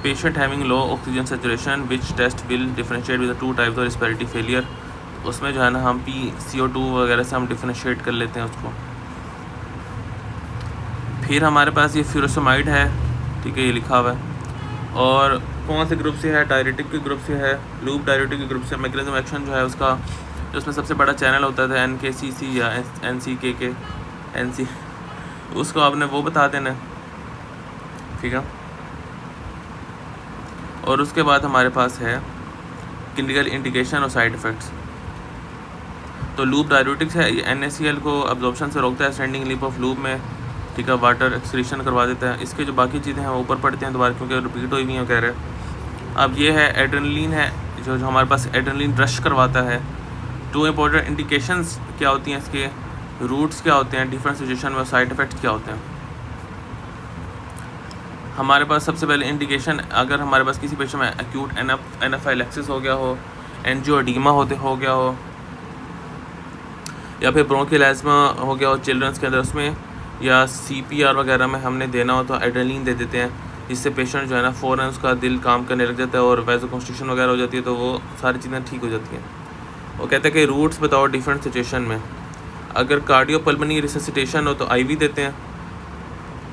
Patient having low oxygen saturation which test will differentiate with 2 types of respiratory failure, उसमें जो है ना हम PCO2 वगैरह से हम डिफरेंशिएट कर लेते हैं उसको। फिर हमारे पास ये फ्यूरोसमाइड है, ठीक है, ये लिखा हुआ है, और कौन से ग्रुप से है, डायरेटिक के ग्रुप से है, लूप डायरेटिक के ग्रुप से। मैकेनिज्म एक्शन जो है उसका, जो उसमें सबसे बड़ा चैनल होता था NKCC या NCKK NC, उसको आपने वो बता देना, ठीक है। और उसके बाद हमारे पास है क्लिनिकल इंडिकेशन और साइड इफ़ेक्ट्स। तो लूप डायरेटिक्स है, ये NaCl को अब्जॉर्प्शन से रोकता है स्टैंडिंग लिप ऑफ लूप में, ठीक है, वाटर एक्सक्रीशन करवा देता है। इसके जो बाकी चीज़ें हैं वो ऊपर पढ़ते हैं दोबारा, क्योंकि रिपीट हुई हुई हैं कह रहे हैं। अब ये है एड्रेनलिन है, जो हमारे पास एड्रेनलिन रश करवाता है। 2 इंपॉर्टेंट इंडिकेशंस क्या होती हैं इसके, रूट्स क्या होते हैं डिफरेंट सिचुएशन में, साइड इफ़ेक्ट्स क्या होते हैं। हमारे पास सबसे पहले इंडिकेशन, अगर हमारे पास किसी पेशेंट में एक्यूट एनाफाइलेक्सिस हो गया हो, एंजियोडीमा हो गया हो, या फिर ब्रोंकियल एस्मा हो गया हो चिल्ड्रंस के अंदर, उसमें या CPR वगैरह में हमने देना हो तो एड्रेनलिन दे देते हैं, जिससे पेशेंट जो है ना फ़ौरन उसका दिल काम करने लग जाता है और वैसोकंस्ट्रिक्शन वगैरह हो जाती है, तो वो सारी चीज़ें ठीक हो जाती हैं। वो कहते हैं कि रूट्स बताओ डिफरेंट सिचुएशन में। अगर कार्डियोपल्मोनरी रिससिटेशन हो तो IV देते हैं।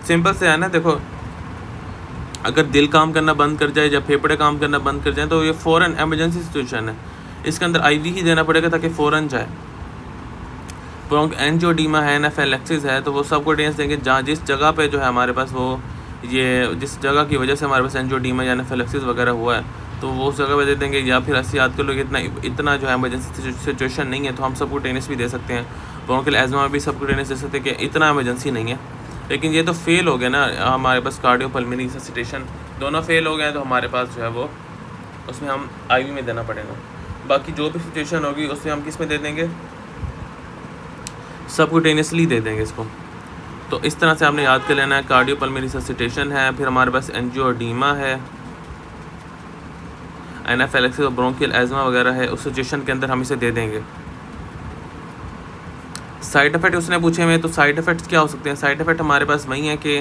सिंपल से है ना, देखो, अगर दिल काम करना बंद कर जाए या फेफड़े काम करना बंद कर जाए तो ये फ़ौरन एमरजेंसी सिचुएशन है, इसके अंदर IV ही देना पड़ेगा ताकि फ़ौरन जाए। ब्रोंक एंजियोडीमा है, एनाफाइलेक्सिस है, तो वो सबकुटेनियस देंगे, जहाँ जिस जगह पे जो है हमारे पास वो ये जिस जगह की वजह से हमारे पास एंजियोडीमा या एनाफाइलेक्सिस वगैरह हुआ है, तो वो उस जगह पे दे देंगे। या फिर ऐसे याद कर लो कि इतना जो है एमरजेंसी सिचुएशन नहीं है तो हम सबकुटेनियस भी दे सकते हैं। ब्रोंकियल एस्मा में भी सबकुटेनियस दे सकते हैं कि इतना एमरजेंसी नहीं है। लेकिन ये तो फेल हो गया ना, हमारे पास कार्डियोपल्मोनरी रिससिटेशन दोनों फेल हो गए हैं, तो हमारे पास जो है वो उसमें हम IV में देना पड़ेगा। बाकी जो भी सिचुएशन होगी उसमें हम किस में दे देंगे, सबकुटेनियसली दे देंगे इसको। तो इस तरह से आपने याद कर लेना है। कार्डियोपल्मोनरी रिससिटेशन है, फिर हमारे पास एंजियोडीमा है, एनाफाइलेक्सिस और ब्रोंकियल एस्मा वगैरह है, उस सिचुएशन के अंदर हम इसे दे देंगे। साइड इफ़ेक्ट उसने पूछे हुए, तो साइड इफ़ेक्ट्स क्या हो सकते हैं। साइड इफ़ेक्ट हमारे पास वही है कि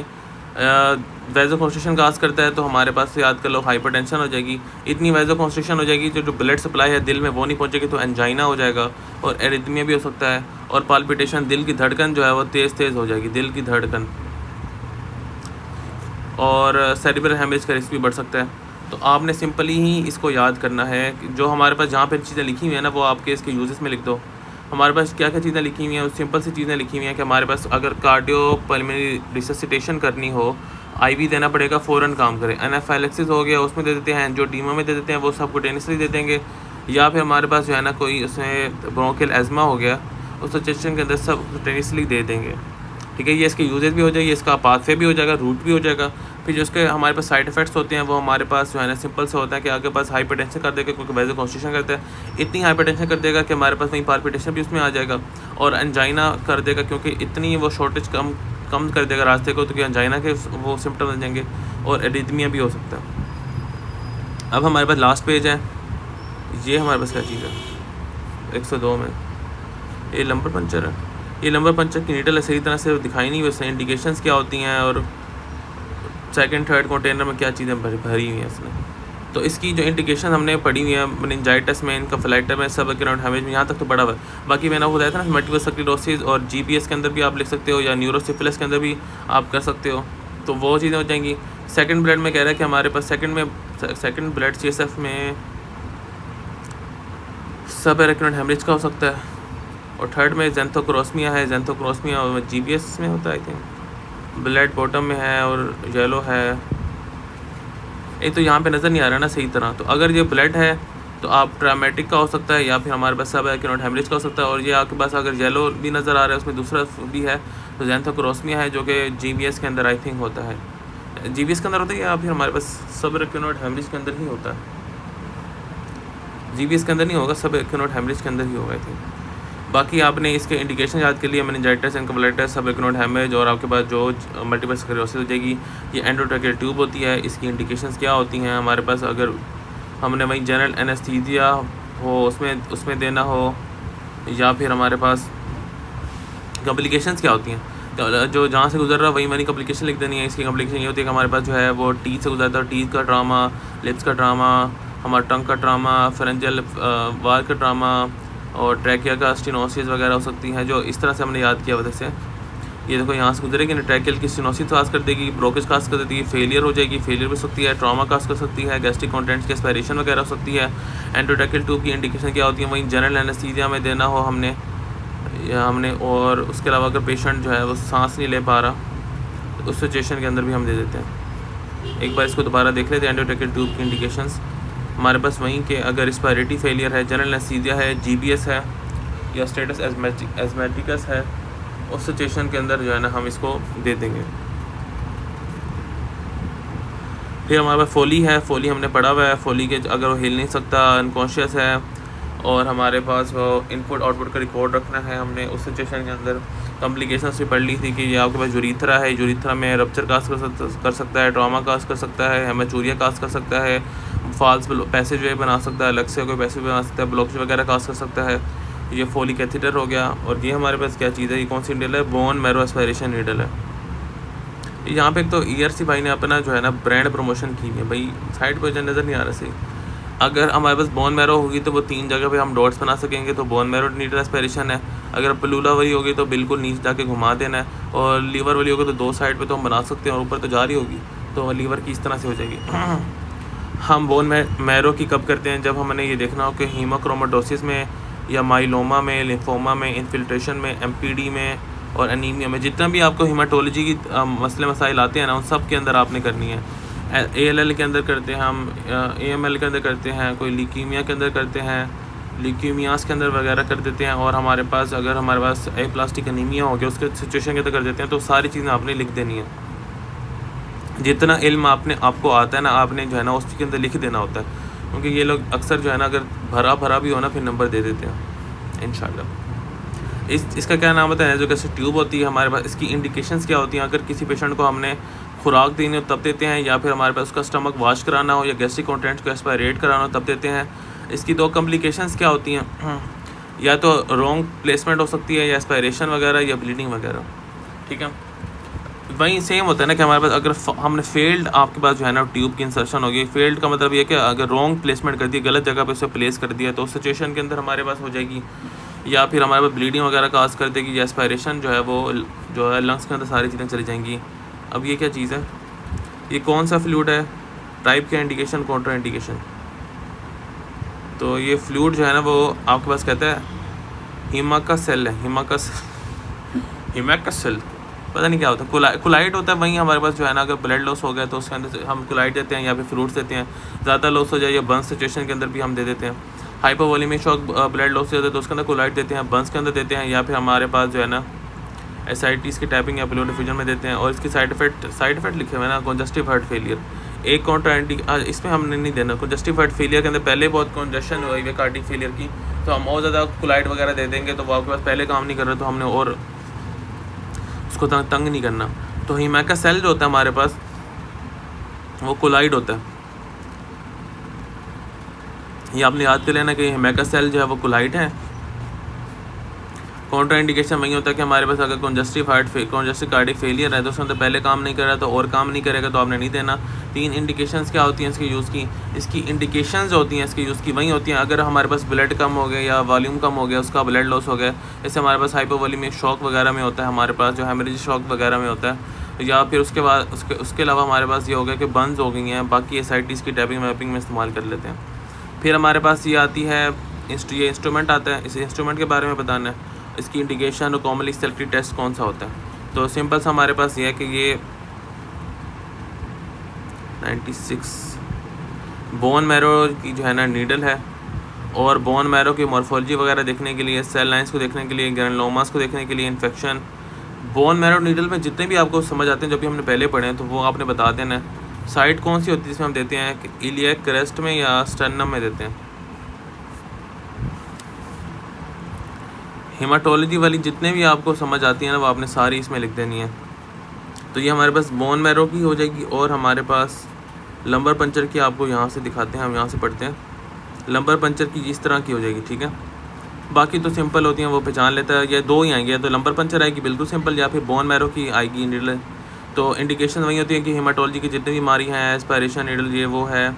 वैसोकंस्ट्रिक्शन काज करता है, तो हमारे पास याद कर लो हाइपरटेंशन हो जाएगी, इतनी वैसोकंस्ट्रिक्शन हो जाएगी जो ब्लड सप्लाई है दिल में वो नहीं पहुंचेगी, तो एंजाइना हो जाएगा और एरिथमिया भी हो सकता है, और पाल्पिटेशन, दिल की धड़कन जो है वो तेज़ हो जाएगी, दिल की धड़कन, और सेरिब्रल हेमरेज का रिस्क भी बढ़ सकता है। तो आपने सिंपली ही इसको याद करना है कि जो हमारे पास जहाँ पर चीज़ें लिखी हुई हैं ना वो आपके इसके यूजेस में लिख दो। हमारे पास क्या क्या चीज़ें लिखी हुई हैं, सिंपल सी चीज़ें लिखी हुई हैं कि हमारे पास अगर कार्डियोपल्मोनरी रिससिटेशन करनी हो, IV देना पड़ेगा, फ़ौरन काम करे। एनाफाइलेक्सिस हो गया उसमें दे देते हैं, एंजियोडीमा में दे देते हैं, वो सबकुटेनियसली दे देंगे। या फिर हमारे पास जो है ना कोई उसमें ब्रोंकियल एस्मा हो गया, उस सिचुएशन के अंदर सबकुटेनियसली दे देंगे, ठीक है। ये इसके यूजेस भी हो जाएगी, इसका पाथवे भी हो जाएगा, रूट भी हो जाएगा। फिर जो उसके हमारे पास साइड इफ़ेक्ट्स होते हैं वो हमारे पास जो है ना सिंपल से होता है कि आपके पास हाइपरटेंशन कर देगा, क्योंकि वैसोकंस्ट्रिक्शन करता है, इतनी हाइपरटेंशन कर देगा कि हमारे पास वहीं पाल्पिटेशन भी उसमें आ जाएगा, और एंजाइना कर देगा, क्योंकि इतनी वो शॉर्टेज कम कर देगा रास्ते को, तो कि एंजाइना के वो सिम्टम बन जाएंगे, और एरिथमिया भी हो सकता है। अब हमारे पास लास्ट पेज है, ये हमारे पास क्या चीज़ है 102 में, ये लंबर पंचर है। ये लंबर पंचर की नीडल है, सही तरह से दिखाई नहीं, वैसे इंडिकेशंस क्या होती हैं और सेकंड थर्ड कंटेनर में क्या चीज़ें भरी हुई हैं इसमें। तो इसकी जो इंडिकेशन हमने पढ़ी हुई है मेनिंजाइटिस में, इनकफेलाइटिस में, सबएक्यूट हेमरेज में, यहाँ तक तो पढ़ा हुआ है। बाकी मैंने आपको बताया था ना मल्टीपल स्क्लेरोसिस और GPS के अंदर भी आप लिख सकते हो, या न्यूरोसिफिलिस के अंदर भी आप कर सकते हो, तो वो चीज़ें हो जाएंगी। सेकंड ब्लड में कह रहा है कि हमारे पास सेकंड ब्लड CSF में सबएक्यूट हेमरेज का हो सकता है, और थर्ड में ज़ेंथोक्रोस्मिया है, ज़ेंथोक्रोस्मिया GPS में होता है, आई थिंक ब्लड बॉटम में है और येलो है। ये तो यहाँ पे नज़र नहीं आ रहा ना सही तरह, तो अगर ये ब्लड है तो आप ट्रामेटिक का हो सकता है, या फिर हमारे पास सबएक्यूट हेमरेज का हो सकता है, और ये आपके पास अगर येलो भी नज़र आ रहा है उसमें दूसरा भी है तो ज़ेंथोक्रोस्मिया है, जो कि GBS के अंदर आई थिंक होता है, GBS के अंदर होता है, या फिर हमारे पास सबएक्यूट हेमरेज के अंदर ही होता है। GBS के अंदर नहीं होगा, सबएक्यूट हेमरेज के अंदर ही होगा आई थिंक। बाकी आपने इसके इंडिकेशन याद कर लिया, मेनिंजाइटिस, इनकफेलाइटिस, सबएक्यूट हेमरेज, और आपके पास जो मल्टीपल स्क्लेरोसिस हो जाएगी, ये एंडोट्रैकियल ट्यूब होती है, इसकी इंडिकेशंस क्या होती हैं हमारे पास। अगर हमने वही जनरल एनेस्थीसिया हो उसमें उसमें देना हो, या फिर हमारे पास कॉम्प्लिकेशंस क्या होती हैं, तो जो जहाँ से गुजर रहा है वही वाली कॉम्प्लिकेशन लिख देनी है। इसकी कॉम्प्लिकेशन ये होती है कि हमारे पास जो है वो टीथ से गुजरता है, टीथ का ट्रामा, लिप्स का ट्रामा, हमारा टंग का ट्रामा, फेरेंजियल वाल का ट्रामा, और ट्रैकिया का स्टेनोसिस वगैरह हो सकती हैं, जो इस तरह से हमने याद किया वजह से। ये देखो यहाँ से गुजरेगी ना, ट्रैकियल की स्टेनोसिस काज कर देगी, ब्रोकेज काज कर देगी, फेलियर हो जाएगी, फेलियर भी हो सकती है, ट्रामा काज कर सकती है, गैस्ट्रिक कंटेंट्स की एस्पायरेशन वगैरह हो सकती है। एंडोट्रैकियल ट्यूब की इंडिकेशन क्या होती है, वहीं जनरल एनेस्थीसिया में देना हो हमने और उसके अलावा अगर पेशेंट जो है वो सांस नहीं ले पा रहा तो उस सिचुएशन के अंदर भी हम दे देते हैं। एक बार इसको दोबारा देख लेते हैं। एंडोट्रैकियल ट्यूब की इंडिकेशंस हमारे पास वहीं के अगर रेस्पिरेटरी फेलियर है, जनरल एनेस्थीसिया है, जीबीएस है, या स्टेटस एस्मेटिकस है, उस सिचुएशन के अंदर जो है ना हम इसको दे देंगे। फिर हमारे पास फोली है, फोली हमने पढ़ा हुआ है। फोली के अगर वो हिल नहीं सकता, अनकॉन्शियस है, और हमारे पास वो इनपुट आउटपुट का रिकॉर्ड रखना है हमने, उस सिचुएशन के अंदर कॉम्प्लिकेशंस भी पढ़ ली थी कि ये आपके पास यूरीथ्रा है, यूरीथ्रा में रप्चर काज कर सकता है, ट्रॉमा काज कर सकता है, हेमाचूरिया काज कर सकता है, फॉल्स पैसेज वे बना सकता है, अलग से कोई पैसेज बना सकता है, ब्लॉकेज वगैरह काज कर सकता है। ये फोली कैथीटर हो गया। और ये हमारे पास क्या चीज़ है, ये कौन सी नीडल है, बोन मैरो एस्पायरेशन नीडल है। यहाँ पे एक तो ईआरसी भाई ने अपना जो है ना ब्रांड प्रमोशन की है भाई, साइड पर नज़र नहीं आ रहा सही। अगर हमारे पास बोन मैरो होगी तो वो 3 जगह पे हम डॉट्स बना सकेंगे, तो बोन मैरो नीडल एस्पायरेशन है। अगर प्लूला वाली होगी तो बिल्कुल नीचे जाके घुमा देना है, और लीवर वाली होगी तो 2 साइड पे तो हम बना सकते हैं, और ऊपर तो जा रही होगी तो लीवर की इस तरह से हो जाएगी। हम बोन मैरो की कब करते हैं, जब हमने ये देखना हो कि हीमोक्रोमेटोसिस में, या माइलोमा में, लिम्फोमा में, इन्फिल्ट्रेशन में, एमपीडी में, और एनीमिया में, जितना भी आपको हीमाटोलॉजी की मसले मसाइल आते हैं ना, उन सब के अंदर आपने करनी है। ALL के अंदर करते हैं हम, AML के अंदर करते हैं, कोई लीकीमिया के अंदर करते हैं, लीकीमियास के अंदर वगैरह कर देते हैं, और हमारे पास अगर हमारे पास एप्लास्टिक एनीमिया हो गया उसके सिचुएशन के अंदर कर देते हैं। तो सारी चीज़ें आपने लिख देनी है, जितना इल्म आपको आता है ना, आपने जो है ना उसके अंदर लिख देना होता है, क्योंकि ये लोग अक्सर जो है ना अगर भरा भी हो ना फिर नंबर दे देते हैं इंशाल्लाह। इसका क्या नाम होता है, जो कैसे ट्यूब होती है हमारे पास, इसकी इंडिकेशंस क्या होती हैं। अगर किसी पेशेंट को हमने खुराक देनी हो तब देते हैं, या फिर हमारे पास उसका स्टमक वॉश कराना हो, या गैस्ट्रिक कंटेंट्स को एस्पायरेट कराना हो तब देते हैं। इसकी 2 कॉम्प्लिकेशंस क्या होती हैं, या तो रॉन्ग प्लेसमेंट हो सकती है, या एस्पायरेशन वगैरह, या ब्लीडिंग वगैरह, ठीक है। वहीं सेम होता है ना कि हमारे पास अगर हमने फेल्ड, आपके पास जो है ना ट्यूब की इंसर्शन होगी, फेल्ड का मतलब ये कि अगर रॉन्ग प्लेसमेंट कर दी, गलत जगह पे उसे प्लेस कर दिया, तो उस सिचुएशन के अंदर हमारे पास हो जाएगी। या फिर हमारे पास ब्लीडिंग वगैरह काज कर देगी, या एस्पायरेशन जो है वो जो है लंग्स के अंदर सारी चीज़ें चली जाएंगी। अब ये क्या चीज़ है, ये कौन सा फ्लूइड है, टाइप का इंडिकेशन, कॉन्ट्रा इंडिकेशन। तो ये फ्लूइड जो है ना वो आपके पास कहता है हिमाकस सेल है, हिमाकस सेल पता नहीं क्या होता है, कोलाइड होता है। वहीं हमारे पास जो है ना अगर ब्लड लॉस हो गया तो उसके अंदर हम कोलाइड देते हैं, या फिर फ्रूट्स देते हैं। ज़्यादा लॉस हो जाए या बर्न्स सिचुएशन के अंदर भी हम दे देते हैं। हाइपोवोलेमिक शॉक ब्लड लॉस हो जाता है तो उसके अंदर कोलाइड देते हैं, बर्न्स के अंदर देते हैं, या फिर हमारे पास जो है ना एसाइटिस की टैपिंग या ब्लड डिफ्यूजन में देते हैं। और इसकी साइड इफेक्ट लिखे हुए हैं ना, कंजस्टिव हार्ट फेलियर एक कॉन्ट्राइंडी, इसमें हमने नहीं देना। कंजस्टिव हार्ट फेलियर के अंदर पहले बहुत कंजशन हुई है कार्डिक फेलियर की, तो हम और ज़्यादा कोलाइड वगैरह दे देंगे तो वो आपके पास पहले काम नहीं कर रहा, तो हमने और उसको तंग नहीं करना। तो हिमाका सेल जो होता है हमारे पास वो कोलाइड होता है, ये आपने याद कर लेना कि हिमाका सेल जो है वो कोलाइड है। कॉन्ट्रा इंडिकेशन वही होता है कि हमारे पास अगर कंजस्टिव कार्डिक फेलियर है तो उसके अंदर पहले काम नहीं कर रहा तो और काम नहीं करेगा, तो आपने नहीं देना। 3 इंडिकेशंस क्या होती हैं इसके यूज़ की, इसकी इंडिकेशंस होती हैं इसके यूज़ की वही होती हैं अगर हमारे पास ब्लड कम हो गया या वॉल्यूम कम हो गया, उसका ब्लड लॉस हो गया, जैसे हमारे पास हाइपोवोलेमिक शॉक वगैरह में होता है, हमारे पास जो हेमरेज शॉक वगैरह में होता है, या फिर उसके बाद उसके अलावा हमारे पास ये हो गया कि बर्न्स हो गई हैं, बाकी एसाइटिस की टैपिंग वैपिंग में इस्तेमाल कर लेते हैं। फिर हमारे पास ये आती है ये इंस्ट्रूमेंट आता है, इस इंस्ट्रूमेंट के बारे में बताना है, इसकी इंडिकेशन और कॉमनली सेलेक्टेड टेस्ट कौन सा होता है। तो सिंपल सा हमारे पास ये है कि ये 96 बोन मैरो की जो है ना नीडल है, और बोन मैरो की मॉर्फोलॉजी वगैरह देखने के लिए, सेल लाइंस को देखने के लिए, ग्रैनुलोमास को देखने के लिए, इन्फेक्शन। बोन मैरो नीडल में जितने भी आपको समझ आते हैं जो भी हमने पहले पढ़े हैं तो वो आपने बता देना है। साइट कौन सी होती है जिसमें हम देते हैं, इलियक क्रेस्ट में या स्टर्नम में देते हैं। हेमाटोलॉजी वाली जितने भी आपको समझ आती है ना वो आपने सारी इसमें लिख देनी है। तो ये हमारे पास बोन मैरो की हो जाएगी, और हमारे पास लंबर पंचर की आपको यहाँ से दिखाते हैं, हम यहाँ से पढ़ते हैं। लंबर पंचर की इस तरह की हो जाएगी, ठीक है। बाकी तो सिंपल होती हैं, वो पहचान लेता है। ये दो ही आएंगे, तो लंबर पंचर आएगी बिल्कुल सिंपल, या फिर बोन मैरो की आएगी नीडल। तो इंडिकेशन वही होती है कि हेमाटोलॉजी की जितनी बीमारी हैं, एस्पायरेशन नीडल ये वो है,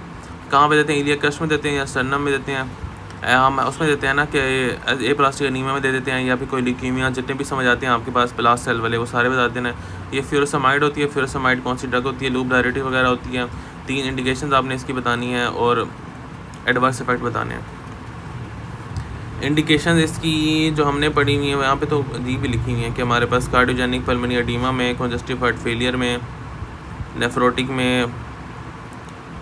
कहाँ पे देते हैं, इलियक क्रश में देते हैं या स्टर्नम में देते हैं, हम उसमें देते हैं ना कि ए प्लास्टिक एनीमिया में दे देते हैं, या फिर कोई ल्यूकीमिया, जितने भी समझ आते हैं आपके पास प्लास्ट सेल वाले वो सारे बता देना। ये फ्यूरोसमाइड होती है, फ्यूरोसमाइड कौन सी ड्रग होती है, लूप डायरेटिव वगैरह होती है। 3 इंडिकेशन आपने इसकी बतानी है और एडवर्स इफेक्ट बताने हैं। इंडिकेशन इसकी जो हमने पढ़ी हुई है यहाँ पे तो दी भी लिखी हुई है कि हमारे पास कार्डियोजेनिक पल्मोनरी एडीमा में, कंजस्टिव हार्ट फेलियर में, नेफ्रोटिक में,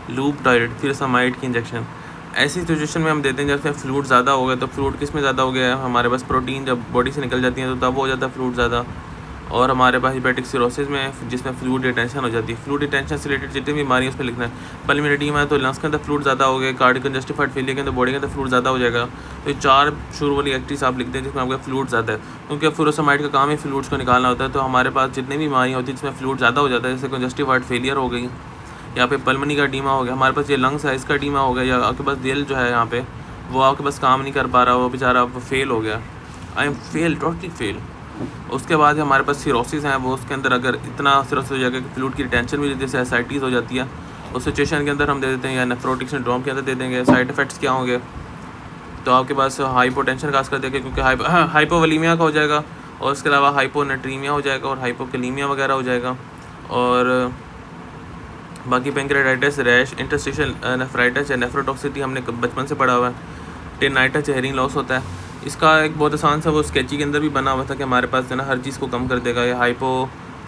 लूप डायरेट, फ्यूरोसमाइड की इंजेक्शन। ऐसी सिचुएशन में हम देते हैं जैसे फ्लूइड ज़्यादा हो गया। तो फ्लूइड किस में ज़्यादा हो गया है, हमारे पास प्रोटीन जब बॉडी से निकल जाती है तो तब हो जाता है फ्लूइड ज़्यादा। और हमारे पास हेपेटिक सिरोसिस में, जिसमें फ्लूइड रिटेंशन हो जाती है। फ्लूइड रिटेंशन से रिलेटेड जितनी बीमारी है उस पर लिखना है। पल्मोनरी एडीमा है तो लंग्स के अंदर फ्लूइड ज़्यादा हो गया, कार्डियो कंजस्टिव हार्ट फेलियर के अंदर बॉडी के अंदर फ्लूइड ज़्यादा हो जाएगा। तो ये 4 शुरू वाली एक्टिविटीज आप लिखते हैं जिसमें आपका फ्लूइड ज़्यादा है, क्योंकि फ्यूरोसमाइड का काम है फ्लूइड्स को निकालना होता है। तो हमारे पास जितनी भी बीमारियाँ होती है जिसमें फ्लूइड ज़्यादा हो जाता है, जैसे कंजस्टिव हार्ट फेलियर हो गई, यहाँ पे पल्मनी का एडीमा हो गया, हमारे पास ये लंग्स है इसका एडीमा हो गया, या आपके पास दिल जो है यहाँ पे वो आपके पास काम नहीं कर पा रहा, वो बेचारा फेल हो गया, I am fail, totally fail. उसके बाद हमारे पास सिरोसिस हैं, वो उसके अंदर अगर इतना सिरोसिस हो जाएगा कि फ्लूइड की रिटेंशन भी जैसे एसाइटिस हो जाती है, उस सिचुएशन के अंदर हम दे देते हैं, या नेफ्रोटिक सिंड्रोम के अंदर दे देंगे। साइड इफेक्ट्स क्या होंगे, तो आपके पास हाइपोटेंशन का असर देगा, क्योंकि हाइपोवोलीमिया का हो जाएगा, और उसके अलावा हाइपोनेट्रीमिया हो जाएगा और हाइपोकलीमिया वगैरह हो जाएगा। और बाकी पेंक्रेटाइटिस, रैश, इंटरस्टिशियल नेफ्राइटिस या नेफ्रोटॉक्सिटी हमने बचपन से पढ़ा हुआ है। टेनाइटिस या हेयरिंग लॉस होता है, इसका एक बहुत आसान सा वो स्केची के अंदर भी बना हुआ था कि हमारे पास है ना हर चीज़ को कम कर देगा। ये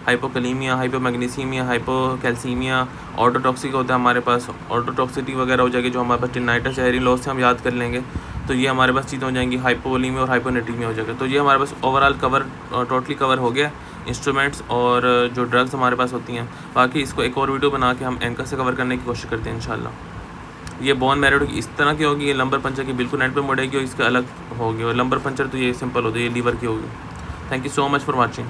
हाइपोकलीमिया, हाइपोमैग्नीसीमिया, हाइपोकैल्सीमिया, ऑटोटॉक्सिक होता है हमारे पास, ऑटोटॉक्सिटी वगैरह हो जाएगी। जो हमारे पास टेनाइटिस या हेयरिंग लॉस से हम याद कर लेंगे, तो ये हमारे पास चीज़ें हो जाएंगी, हाइपोवोलीमिया और हाइपोनेट्रीमिया हो जाएगा। तो ये हमारे पास ओवरऑल कवर टोटली कवर हो गया इंस्ट्रूमेंट्स और जो ड्रग्स हमारे पास होती हैं। बाकी इसको एक और वीडियो बना के हम एंकर से कवर करने की कोशिश करते हैं इंशाल्लाह। ये बोन मैरो की इस तरह की होगी, ये लंबर पंचर की बिल्कुल एंड पे मुड़ेगी और इसका अलग होगी। और लंबर पंचर तो ये सिंपल होती है, ये लीवर की होगी। Thank you so much for watching.